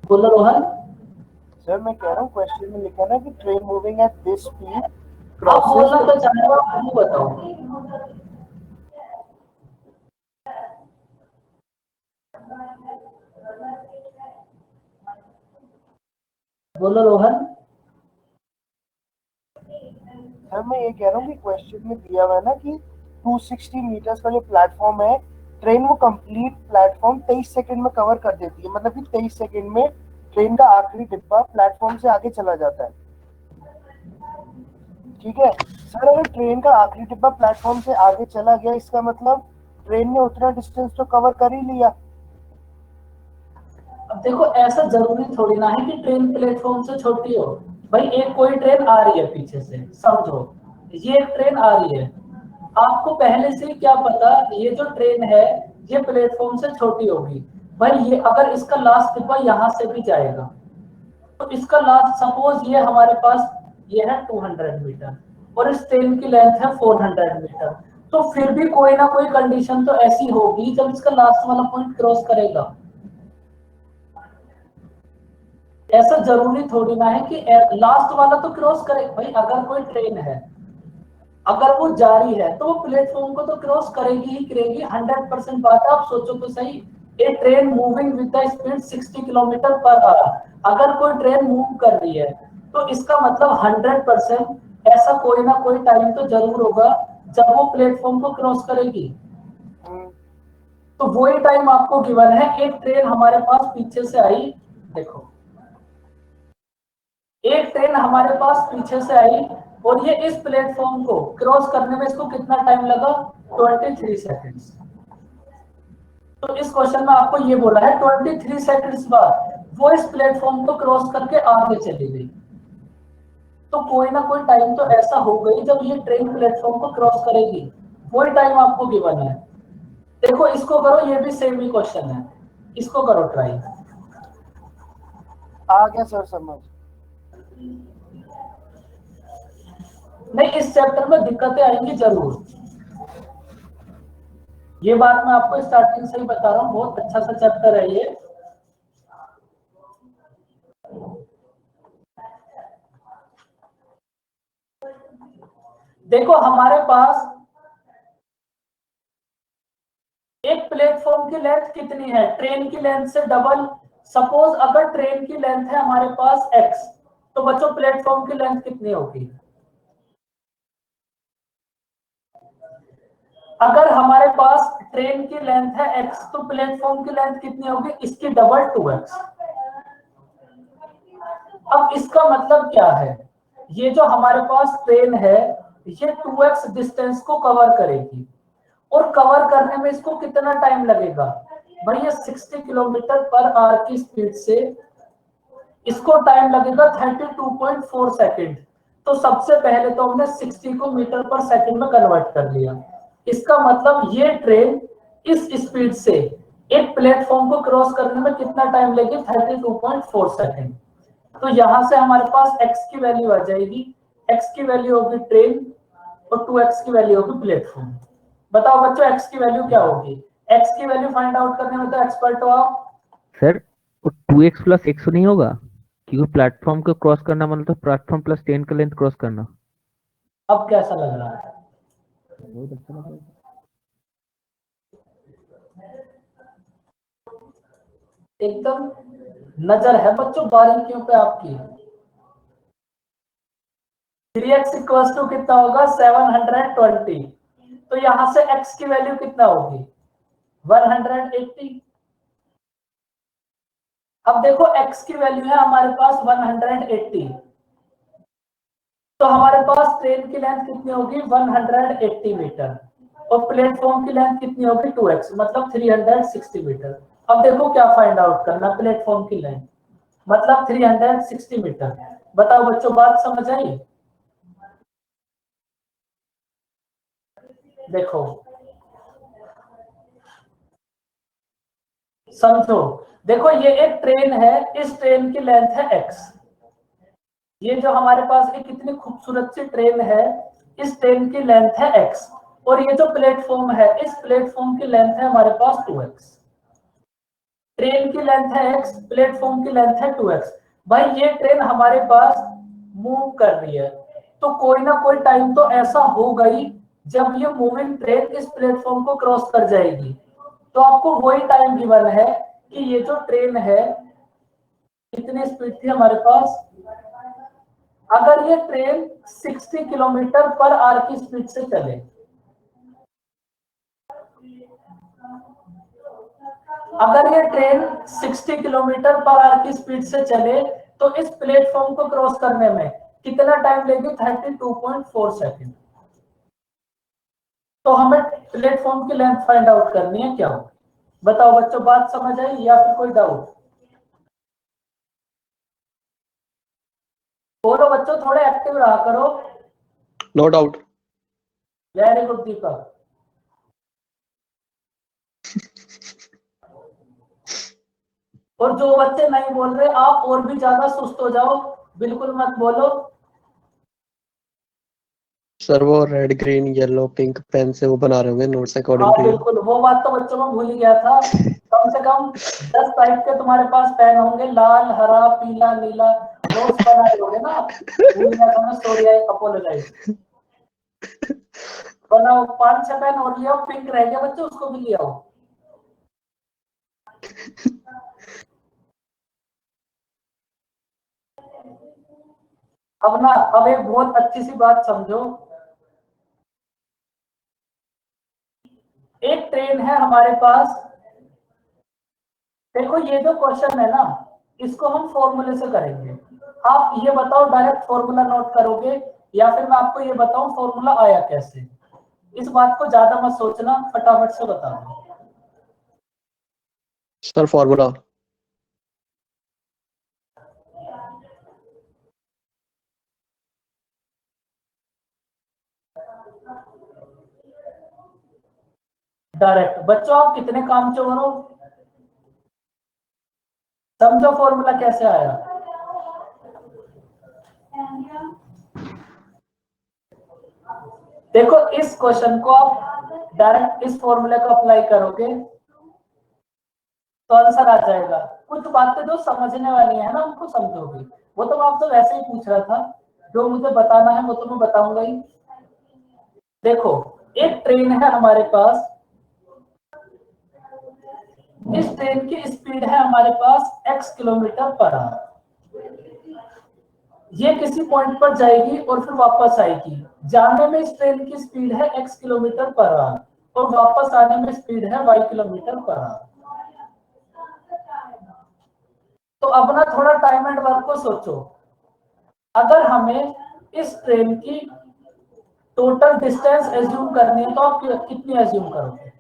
बोलो रोहन। सर मैं कह रहा हूँ क्वेश्चन में लिखा ना कि train moving at this speed आप बोलना तो चाहेगा, आप बताओ। बोलो रोहन। सर मैं ये कह रहा हूँ कि क्वेश्चन में दिया हुआ है ना कि 260 मीटर्स का जो प्लेटफॉर्म है, ट्रेन वो कंप्लीट प्लेटफॉर्म 23 सेकंड में कवर कर देती है, मतलब कि 23 सेकंड में ट्रेन का आखिरी डिब्बा प्लेटफॉर्म से आगे चला जाता है। ठीक है सर, अगर ट्रेन का आखिरी डिब्बा प्लेटफॉर्म से आगे चला गया, इसका मतलब ट्रेन ने उतना डिस्टेंस तो कवर कर ही लिया। अब देखो ऐसा जरूरी थोड़ी ना है कि ट्रेन प्लेटफॉर्म से छोटी हो। भाई एक कोई ट्रेन आ रही है पीछे से, समझो ये एक ट्रेन आ रही है, आपको पहले से क्या पता ये जो ट्रेन है ये प्लेटफॉर्म से छोटी होगी। भाई ये अगर इसका लास्ट डिब्बा यहाँ से भी जाएगा तो इसका लास्ट, सपोज ये हमारे पास ये है 200 मीटर और इस ट्रेन की लेंथ है 400 मीटर, तो फिर भी कोई ना कोई कंडीशन तो ऐसी होगी जब इसका लास्ट वाला पॉइंट क्रॉस करेगा। ऐसा जरूरी थोड़ी ना है कि लास्ट वाला तो क्रॉस करे। भाई अगर कोई ट्रेन है, अगर वो जारी है तो वो प्लेटफॉर्म को तो क्रॉस करेगी ही करेगी, 100% बात है। आप सोचो तो सही, a train moving with the speed 60 kilometre per hour, अगर कोई ट्रेन मूव कर रही है तो इसका मतलब 100% ऐसा कोई ना कोई टाइम तो जरूर होगा जब वो प्लेटफॉर्म को क्रॉस करेगी। तो वही टाइम आपको गिवन है। एक ट्रेन हमारे पास पीछे से आई, देखो एक ट्रेन हमारे पास पीछे से आई और ये इस प्लेटफॉर्म को क्रॉस करने में इसको कितना टाइम लगा? 23 सेकंड्स। तो इस क्वेश्चन में आपको ये बोला है 23 सेकंड्स बाद वो इस प्लेटफॉर्म को क्रॉस करके आगे चली गई, तो कोई ना कोई टाइम तो ऐसा हो गई जब ये ट्रेन प्लेटफॉर्म को क्रॉस करेगी, वही टाइम आपको गिवन है। देखो इसको करो, ये भी सेम ही क्वेश्चन है, इसको करो ट्राई। आ गया सर समझ। नहीं, इस चैप्टर में दिक्कतें आएंगी जरूर, ये बात मैं आपको स्टार्टिंग से ही बता रहा हूँ। बहुत अच्छा सा चैप्टर है ये। देखो हमारे पास एक प्लेटफॉर्म की लेंथ कितनी है? ट्रेन की लेंथ से डबल। सपोज अगर ट्रेन की लेंथ है हमारे पास x, तो बच्चों प्लेटफॉर्म की लेंथ कितनी होगी? अगर हमारे पास ट्रेन की लेंथ है x तो प्लेटफॉर्म की लेंथ कितनी होगी? इसकी डबल 2x। अब इसका मतलब क्या है? ये जो हमारे पास ट्रेन है ये 2x डिस्टेंस को कवर करेगी, और कवर करने में इसको कितना टाइम लगेगा? भाई ये 60 किलोमीटर पर आवर की स्पीड से इसको टाइम लगेगा 32.4 सेकंड। तो सबसे पहले तो हमने 60 को मीटर पर सेकंड में कन्वर्ट कर लिया। इसका मतलब ये ट्रेन इस स्पीड से एक प्लेटफॉर्म को क्रॉस करने में कितना टाइम लेगी? 32.4 सेकंड। तो यहां से हमारे पास x की वैल्यू आ जाएगी, x की वैल्यू होगी ट्रेन और 2x की वैल्यू होगी प्लेटफॉर्म। बताओ बच्चों x की वैल्यू क्या होगी? x की वैल्यू फाइंड आउट करने में तो एक्सपर्ट हो आप। सर 2x + x नहीं होगा क्योंकि प्लेटफॉर्म को क्रॉस करना मतलब प्लेटफॉर्म प्लस ट्रेन का लेंथ क्रॉस करना। अब कैसा लग रहा है? बहुत अच्छा लग रहा है। एकदम नजर है बच्चों बारीकियों पे आपकी। 3x इक्वल्स टू कितना होगा? 720। तो यहां से x की वैल्यू कितना होगी? 180। अब देखो x की वैल्यू है हमारे पास 180, तो हमारे पास ट्रेन की लेंथ कितनी होगी? 180 मीटर, और प्लेटफॉर्म की लेंथ कितनी होगी? 2x, मतलब 360 मीटर। अब देखो क्या फाइंड आउट करना, प्लेटफॉर्म की लेंथ मतलब 360 मीटर। बताओ बच्चों, बात समझ आई? देखो समझो, देखो ये एक ट्रेन है, इस ट्रेन की लेंथ है x। ये जो हमारे पास एक कितनी खूबसूरत सी ट्रेन है, इस ट्रेन की लेंथ है x, और ये जो प्लेटफॉर्म है, इस प्लेटफॉर्म की लेंथ है हमारे पास 2x। ट्रेन की लेंथ है x, प्लेटफॉर्म की लेंथ है 2x। भाई ये ट्रेन हमारे पास मूव कर रही है, तो कोई ना कोई टाइम तो ऐसा होगा ही जब ये मूविंग ट्रेन इस प्लेटफॉर्म को क्रॉस कर जाएगी। तो आपको वही टाइम गिवन है कि ये जो ट्रेन है कितनी स्पीड थी हमारे पास। अगर ये ट्रेन 60 किलोमीटर पर आवर की स्पीड से चले, अगर ये ट्रेन 60 किलोमीटर पर आवर की स्पीड से चले, तो इस प्लेटफॉर्म को क्रॉस करने में कितना टाइम लेगी? 32.4 सेकेंड। तो हमें प्लेटफॉर्म की लेंथ फाइंड आउट करनी है, क्या हो? बताओ बच्चों, बात समझ आई या फिर कोई डाउट? बोलो बच्चों, थोड़े एक्टिव रहा करो। No doubt. Very good Deepak. और जो बच्चे नहीं बोल रहे, आप और भी ज्यादा सुस्त हो जाओ, बिल्कुल मत बोलो। सर वो red green yellow pink pen से वो बना रहे होंगे नोट्स अकॉर्डिंग हाँ टू यू। बिल्कुल, वो बात तो बच्चों में भूल ही गया था। कम से कम 10 टाइप के तुम्हारे पास पेन होंगे, लाल, हरा, पीला, नीला। नोट्स बनाए होंगे ना आप? भूल गया था मैं, सॉरी, आई अपोलोजाइज। बनाओ, 5-6 पेन और लिया, पिंक रह गया बच्चों, उसको भी लिया हो। अब ना, अब एक बहुत अच्छी सी बात समझो। एक ट्रेन है हमारे पास, देखो ये जो क्वेश्चन है ना, इसको हम फॉर्मूले से करेंगे। आप ये बताओ, डायरेक्ट फॉर्मूला नोट करोगे या फिर मैं आपको ये बताऊं फॉर्मूला आया कैसे? इस बात को ज्यादा मत सोचना, फटाफट से बता दो। Sir formula direct. बच्चों आप कितने काम चोर हो, समझो फॉर्मूला कैसे आया। देखो इस क्वेश्चन को आप डायरेक्ट इस फॉर्मूले को अप्लाई करोगे तो आंसर आ जाएगा। कुछ बातें जो समझने वाली है ना, उनको समझोगे। वो तो मैं आपसे वैसे ही पूछ रहा था, जो मुझे बताना है वो तो मैं बताऊंगा ही। देखो एक ट्रेन है हमारे पास, इस ट्रेन की स्पीड है हमारे पास x किलोमीटर पर आवर। ये किसी पॉइंट पर जाएगी और फिर वापस आएगी। जाने में इस ट्रेन की स्पीड है x किलोमीटर पर आवर, और वापस आने में स्पीड है y किलोमीटर पर आवर। तो अब ना थोड़ा टाइम एंड वर्क को सोचो। अगर हमें इस ट्रेन की टोटल डिस्टेंस एज्यूम करनी है, तो आप कितनी एज्यूम करोगे?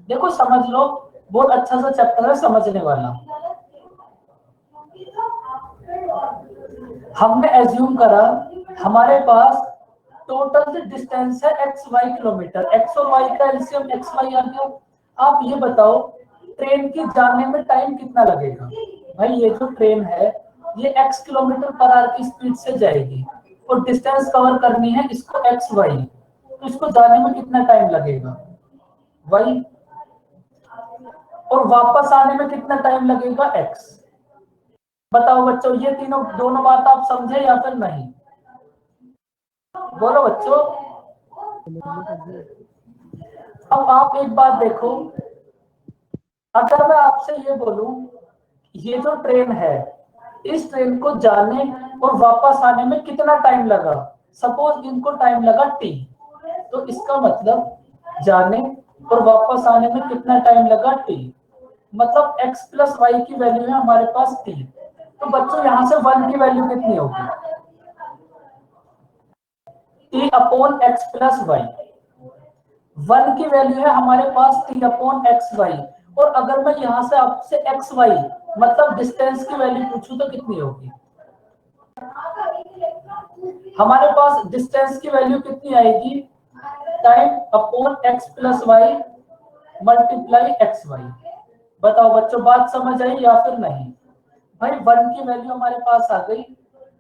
देखो समझ लो, बहुत अच्छा सा चैप्टर है, समझने वाला। हमने एज्यूम करा हमारे पास टोटल डिस्टेंस है XY किलोमीटर, x और y का एलसीएम XY आ गया। आप ये बताओ ट्रेन की जाने में टाइम कितना लगेगा? भाई ये जो ट्रेन है ये x किलोमीटर पर आवर की स्पीड से जाएगी और डिस्टेंस कवर करनी है इसको XY, तो इसको जाने में कितना टाइम लगेगा? y, और वापस आने में कितना टाइम लगेगा? x। बताओ बच्चों, ये तीनों दोनों बात आप समझे या फिर नहीं? बोलो बच्चों। अब आप एक बात देखो, अगर मैं आपसे ये बोलूं, ये जो ट्रेन है, इस ट्रेन को जाने और वापस आने में कितना टाइम लगा? सपोज इनको टाइम लगा t, तो इसका मतलब जाने और वापस आने में कितना टाइम लगा t, मतलब x प्लस वाई की वैल्यू है हमारे पास t। तो बच्चों यहां से 1 की वैल्यू कितनी होगी? t upon x plus y. 1 की वैल्यू है हमारे पास t अपॉन एक्स वाई। और अगर मैं यहां से आपसे एक्स वाई मतलब डिस्टेंस की वैल्यू पूछूं तो कितनी होगी? हमारे पास डिस्टेंस की वैल्यू कितनी आएगी? Time upon x plus y multiply x y. बताओ बच्चों, बात समझ आई या फिर नहीं? भाई 1 की वैल्यू हमारे पास आ गई,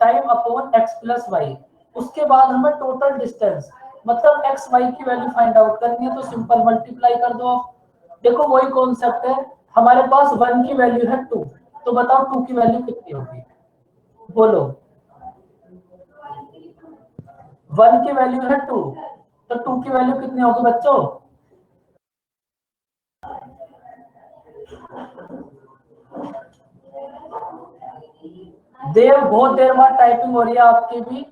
time upon x plus y, उसके बाद हमें टोटल डिस्टेंस मतलब एक्स वाई की वैल्यू फाइंड आउट करनी है, तो सिंपल मल्टीप्लाई कर दो आप। देखो वही कॉन्सेप्ट है, हमारे पास 1 की वैल्यू है 2, तो बताओ 2 की वैल्यू कितनी होगी? बोलो। 1 की वैल्यू है 2, तो 2 की वैल्यू कितनी होगी बच्चों? देव, बहुत देर बाद टाइपिंग हो रही है आपकी भी।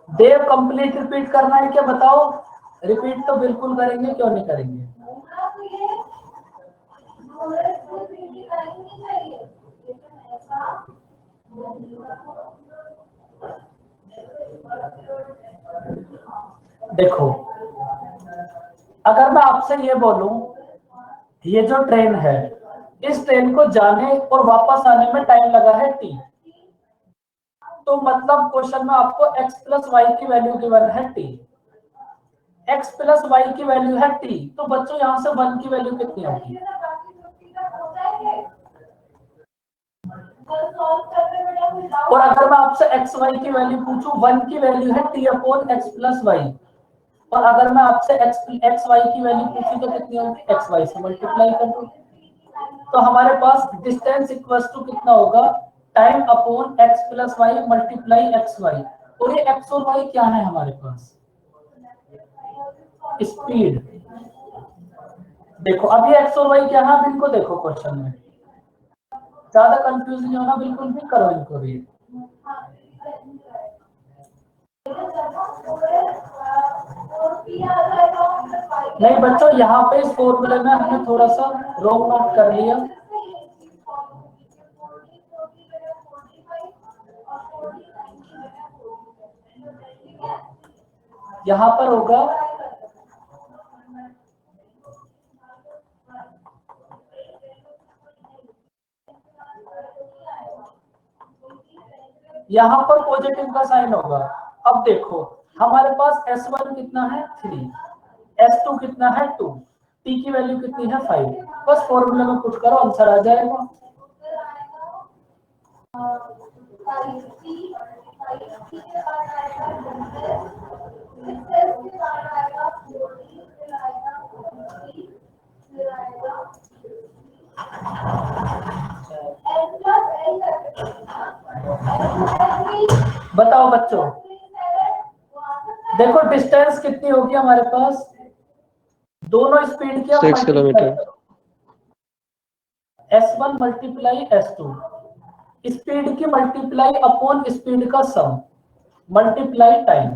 देव, कंप्लीट रिपीट करना है क्या? बताओ। रिपीट तो बिल्कुल करेंगे, क्यों नहीं करेंगे? देखो, अगर मैं आपसे ये बोलूं, ये जो ट्रेन है, इस ट्रेन को जाने और वापस आने में टाइम लगा है t, तो मतलब क्वेश्चन में आपको x प्लस वाई की वैल्यू गिवन है t, x प्लस वाई की वैल्यू है t, तो बच्चों यहां से 1 की वैल्यू कितनी होगी? और अगर मैं आपसे एक्स वाई की वैल्यू पूछूं, 1 की वैल्यू है t upon x plus y, और अगर मैं आपसे एक्स वाई की वैल्यू पूछूं तो कितनी होगी? एक्स वाई से मल्टीप्लाई कर दो, तो हमारे पास डिस्टेंस इक्वल्स टू कितना होगा? Time upon x plus y multiply x y. और ये एक्स और वाई क्या है हमारे पास? स्पीड। देखो अब ये एक्स और वाई क्या है, अब इनको देखो क्वेश्चन में, ज्यादा कंफ्यूज नहीं होना बिल्कुल भी, करो इनको भी। नहीं बच्चों, यहाँ पे इस फॉर्मूले में हमने थोड़ा सा रॉन्ग नोट कर लिया। यहाँ पर होगा यहाँ पर पॉजिटिव का साइन होगा। अब देखो हमारे पास S1 कितना है 3, S2 कितना है 2, T की वैल्यू कितनी है 5। बस फॉर्मूले में पुट करो, आंसर आ जाएगा। बताओ बच्चों, देखो डिस्टेंस कितनी होगी हमारे पास, दोनों स्पीड की 6 kilometre. S1 multiply S2, speed की मल्टीप्लाई अपॉन स्पीड का सम मल्टीप्लाई टाइम,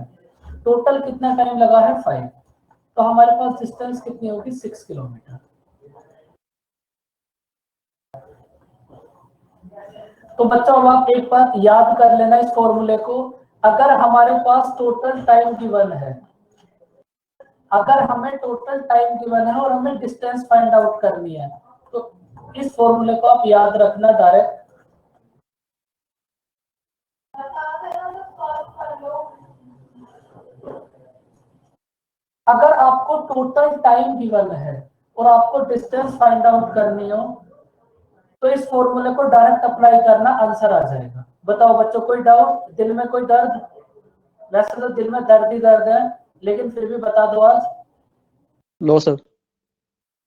टोटल कितना टाइम लगा है 5, तो हमारे पास डिस्टेंस कितनी होगी 6 किलोमीटर। तो बच्चों अब आप एक बात याद कर लेना इस फॉर्मूले को, अगर हमारे पास टोटल टाइम गिवन है, अगर हमें टोटल टाइम गिवन है और हमें डिस्टेंस फाइंड आउट करनी है, तो इस फॉर्मूले को आप याद रखना डायरेक्ट। अगर आपको टोटल टाइम गिवन है और आपको डिस्टेंस फाइंड आउट करनी हो, तो इस फॉर्मूले को डायरेक्ट अप्लाई करना, आंसर आ जाएगा। बताओ बच्चों, कोई डाउट, दिल में कोई दर्द? वैसे तो दिल में दर्द ही दर्द है, लेकिन फिर भी बता दो आज। No sir.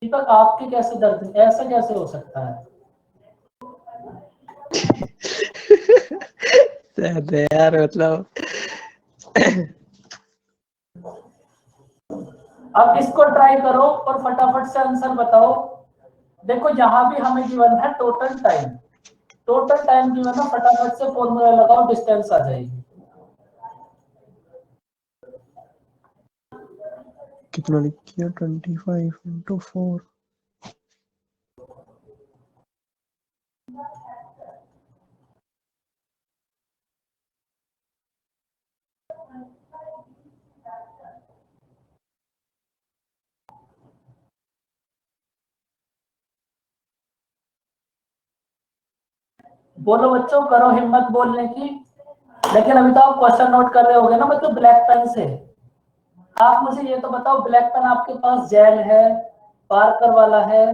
दीपक आपकी कैसे दर्द, ऐसा कैसे हो सकता है? यार मतलब अब इसको ट्राई करो और फटाफट से आंसर बताओ। देखो यहाँ भी हमें गिवन है total time, total time given है, फटाफट से फॉर्मूला लगाओ, डिस्टेंस आ जाएगी। कितना लिखिए 25 into 4। बोलो बच्चों, करो हिम्मत बोलने की। लेकिन अभी तो आप क्वेश्चन नोट कर रहे होगे ना बच्चों ब्लैक पेन से। आप मुझे ये तो बताओ, ब्लैक पेन आपके पास जेल है, पार्कर वाला है,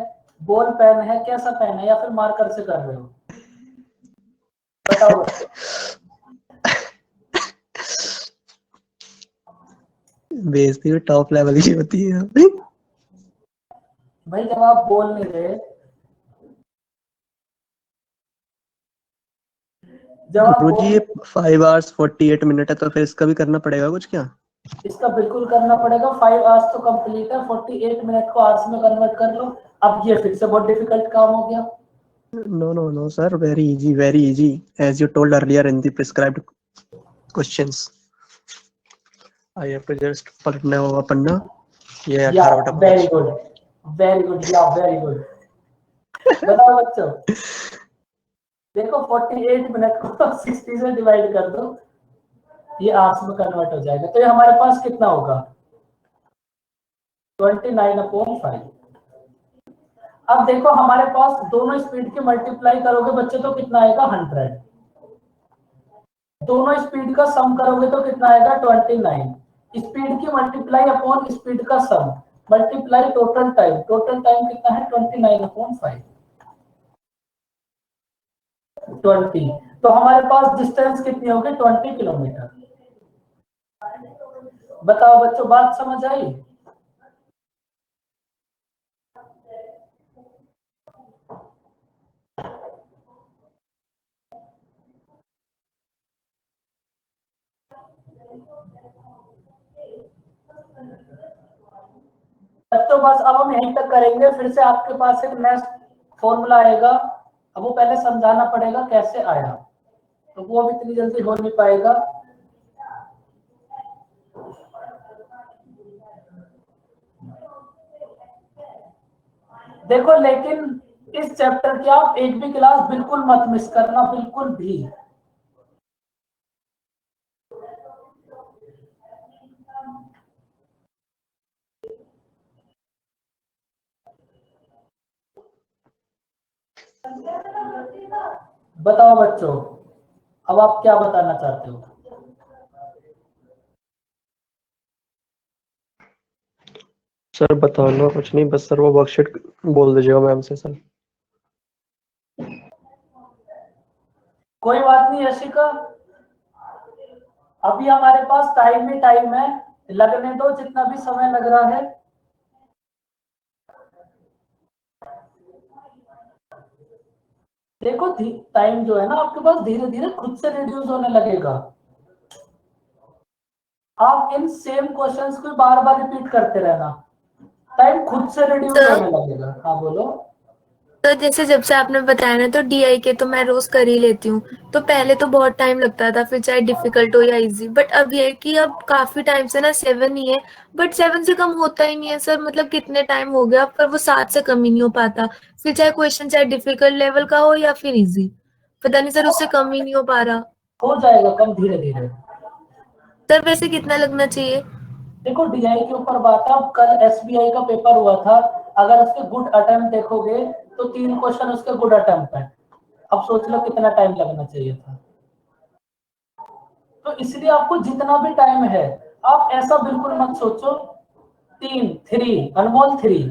बॉल पेन है, कैसा पेन है, या फिर मार्कर से कर रहे हो? बताओ बच्चों। बेइज्जती भी टॉप लेवल की होती है यहाँ पे। भाई जब आप बोल नहीं रहे, जब आप गुरुजी ये बोल, 5 hours 48 minute है, तो फिर इसका भी करना पड़ेगा कुछ क्या? इसका बिल्कुल करना पड़ेगा। 5 आवर्स तो कंप्लीट है, 48 मिनट को आवर्स में कन्वर्ट कर लो। अब ये फिर से बहुत डिफिकल्ट काम हो गया। No, sir. Very easy, very easy. As you told earlier in the prescribed questions. I have to just पलटना होगा पन्ना। ये 18/5। वेरी गुड, वेरी गुड, या वेरी गुड। बताओ बच्चों, देखो 48 मिनट को 60 से डिवाइड कर दो, ये आवर्स में कन्वर्ट हो जाएगा। तो ये हमारे पास कितना होगा? 29/5। अब देखो हमारे पास दोनों स्पीड के मल्टीप्लाई करोगे बच्चे तो कितना आएगा? 100। दोनों स्पीड का सम करोगे तो कितना आएगा? 29। स्पीड की मल्टीप्लाई अपॉन स्पीड का sum multiply total time, total time कितना है? 29/5। 20। तो हमारे पास डिस्टेंस कितनी होगी? 20 किलोमीटर। बताओ बच्चों, बात समझ आई? बच्चों बस अब हम यहीं तक करेंगे, फिर से आपके पास एक नेक्स्ट फॉर्मूला आएगा। अब वो पहले समझाना पड़ेगा कैसे आया, तो वो अब इतनी जल्दी हो नहीं पाएगा। देखो लेकिन इस चैप्टर की आप एक भी क्लास बिल्कुल मत मिस करना, बिल्कुल भी। बताओ बच्चों, अब आप क्या बताना चाहते हो? सर बताना कुछ नहीं, बस सर वो वर्कशीट बोल दीजिएगा मैम से सर। कोई बात नहीं यशिका, अभी हमारे पास टाइम ही टाइम है, लगने दो जितना भी समय लग रहा है। देखो टाइम जो है ना आपके पास धीरे धीरे खुद से रिड्यूस होने लगेगा। आप इन सेम क्वेश्चंस को बार बार रिपीट करते रहना, टाइम खुद से रिड्यूस होने लगेगा। हाँ बोलो। तो जैसे जब से आपने बताया ना, तो डीआई के तो मैं रोज कर ही लेती हूँ। तो पहले तो बहुत टाइम लगता था, फिर चाहे डिफिकल्ट हो या इजी, बट अब ये है कि अब काफी टाइम से ना 7 ही है, बट 7 से कम होता ही नहीं है सर। मतलब कितने टाइम हो गया, पर वो 7 से कम ही नहीं हो पाता। फिर चाहे क्वेश्चन चाहे डिफिकल्ट लेवल का हो या फिर इजी, पता नहीं सर, उससे कम ही नहीं हो पा रहा। हो जाएगा कम धीरे धीरे। सर वैसे कितना लगना चाहिए? देखो डीआई के ऊपर बात है। अब कल एसबीआई का पेपर हुआ था, अगर उसके गुड अटेम्प्ट देखोगे तो 3 क्वेश्चन उसके गुड अटेम्प्ट है। अब सोच लो कितना टाइम लगना चाहिए था। तो इसलिए आपको जितना भी टाइम है, आप ऐसा बिल्कुल मत सोचो 3 अनमोल 3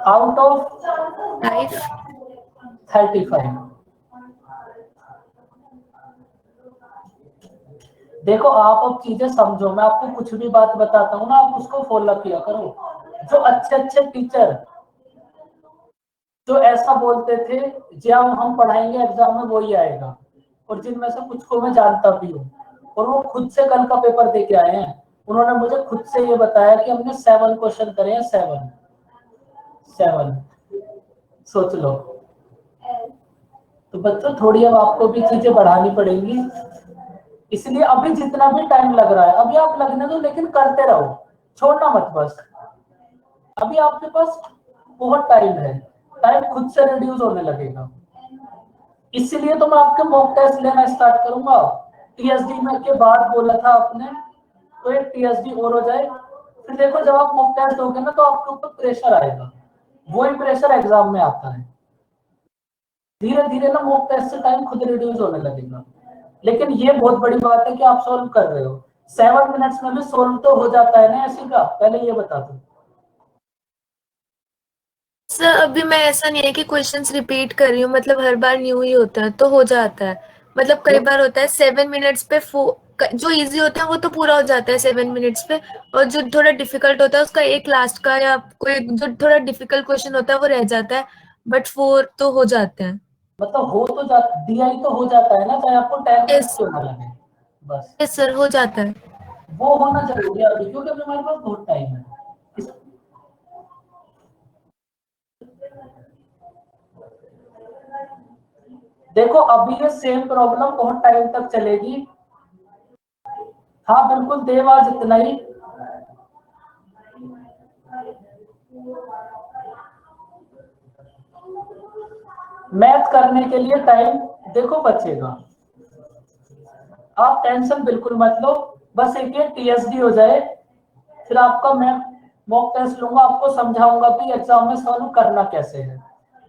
आउट ऑफ 5। 35। देखो आप अब चीजें समझो, मैं आपको कुछ भी बात बताता हूँ ना, आप उसको फॉलो किया करो। जो अच्छे अच्छे टीचर जो ऐसा बोलते थे जब हम पढ़ाएंगे एग्जाम में वही आएगा, और जिनमें से कुछ को मैं जानता भी हूँ, और वो खुद से कल का पेपर दे के आए हैं। उन्होंने मुझे खुद से ये बताया कि हमने 7 क्वेश्चन करे हैं, 7 सोच लो। तो बच्चों थोड़ी अब आपको भी चीजें बढ़ानी पड़ेंगी, इसलिए अभी जितना भी टाइम लग रहा है अभी आप लगने दो, लेकिन करते रहो, छोड़ना मत बस। अभी आपके पास बहुत टाइम है, टाइम खुद से रिड्यूस होने लगेगा। इसलिए तो मैं आपके मॉक टेस्ट लेना स्टार्ट करूंगा। टीएसडी में के बाद बोला था आपने, तो एक टीएसडी और हो जाए, फिर देखो जब आप मॉक टेस्ट दोगे ना तो आपके ऊपर प्रेशर आएगा, वही प्रेशर एग्जाम में आता है। धीरे धीरे ना मॉक टेस्ट से टाइम खुद रिड्यूस होने लगेगा। लेकिन ये बहुत बड़ी बात है कि आप सॉल्व कर रहे हो, 7 मिनट्स में भी सॉल्व तो हो जाता है ना ऐसी का, पहले ये बता दो। सर अभी मैं ऐसा नहीं है कि क्वेश्चंस रिपीट कर रही हूँ, मतलब हर बार न्यू ही होता है तो हो जाता है। मतलब कई बार होता है 7 मिनट्स पे जो इजी होता है वो तो पूरा हो जाता है 7 मिनट्स पे, और जो थोड़ा डिफिकल्ट होता है उसका एक लास्ट का या कोई जो थोड़ा डिफिकल्ट क्वेश्चन होता है वो रह जाता है, बट 4 तो हो जाते हैं। मतलब हो तो जाता, दिया ही तो हो जाता है ना, चाहे आपको 10 मिनट यस क्यों ना लगे, बस यस सर, हो जाता है। वो होना जरूरी है अभी, क्योंकि अभी हमारे पास बहुत टाइम है। देखो अभी ये सेम प्रॉब्लम बहुत टाइम तक चलेगी। हाँ बिल्कुल देव, आज इतना ही। मैथ करने के लिए टाइम देखो बचेगा, आप टेंशन बिल्कुल मत लो, बस एक ये टीएसडी हो जाए, फिर आपका मैं मॉक टेस्ट लूंगा, आपको समझाऊंगा कि एग्जाम में सॉल्व करना कैसे है,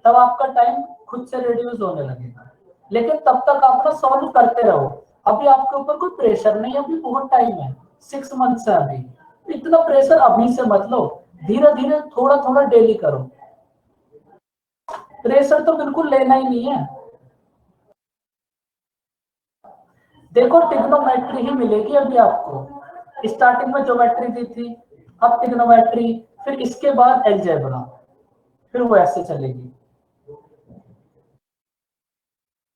तब आपका टाइम खुद से रिड्यूस होने लगेगा। लेकिन तब तक आप ना सॉल्व करते रहो, अभी आपके ऊपर कोई प्रेशर नहीं है, अभी बहुत टाइम है, 6 मंथ है अभी, इतना प्रेशर अभी से मत लो, धीरे धीरे थोड़ा थोड़ा डेली करो, प्रेशर तो बिल्कुल लेना ही नहीं है। देखो ट्रिग्नोमेट्री ही मिलेगी अभी आपको, स्टार्टिंग में ज्योमेट्री दी थी, अब ट्रिग्नोमेट्री, फिर इसके बाद अलजेब्रा, फिर वो ऐसे चलेगी।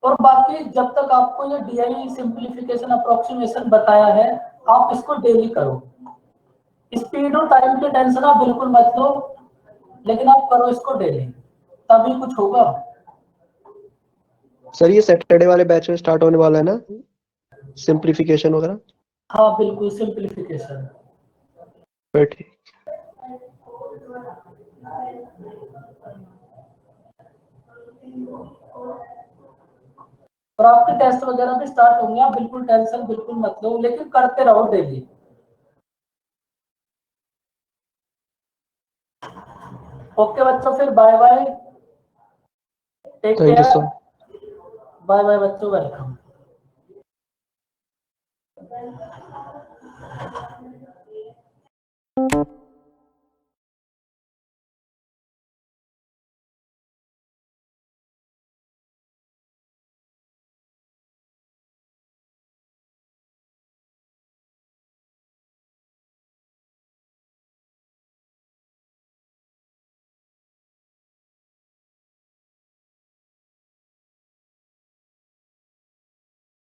और बाकी जब तक आपको ये डीआई सिंपलीफिकेशन अप्रोक्सीमेशन बताया है, आप इसको डेली करो। स्पीड और टाइम की टेंशन आप बिल्कुल मत लो, लेकिन आप करो इसको डेली, तभी कुछ होगा। सर ये सैटरडे वाले बैच में स्टार्ट होने वाला है ना, सिंप्लीफिकेशन वगैरह? हाँ बिल्कुल सिंपलीफिकेशन। फिर ठीक। और आपके टेस्ट वगैरह भी स्टार्ट होंगे, आप बिल्कुल टेंशन बिल्कुल मत लो, लेकिन करते रहो डेली। ओके बच्चों, फिर bye bye, take thank you care, sir. Bye bye बच्चों, वेलकम।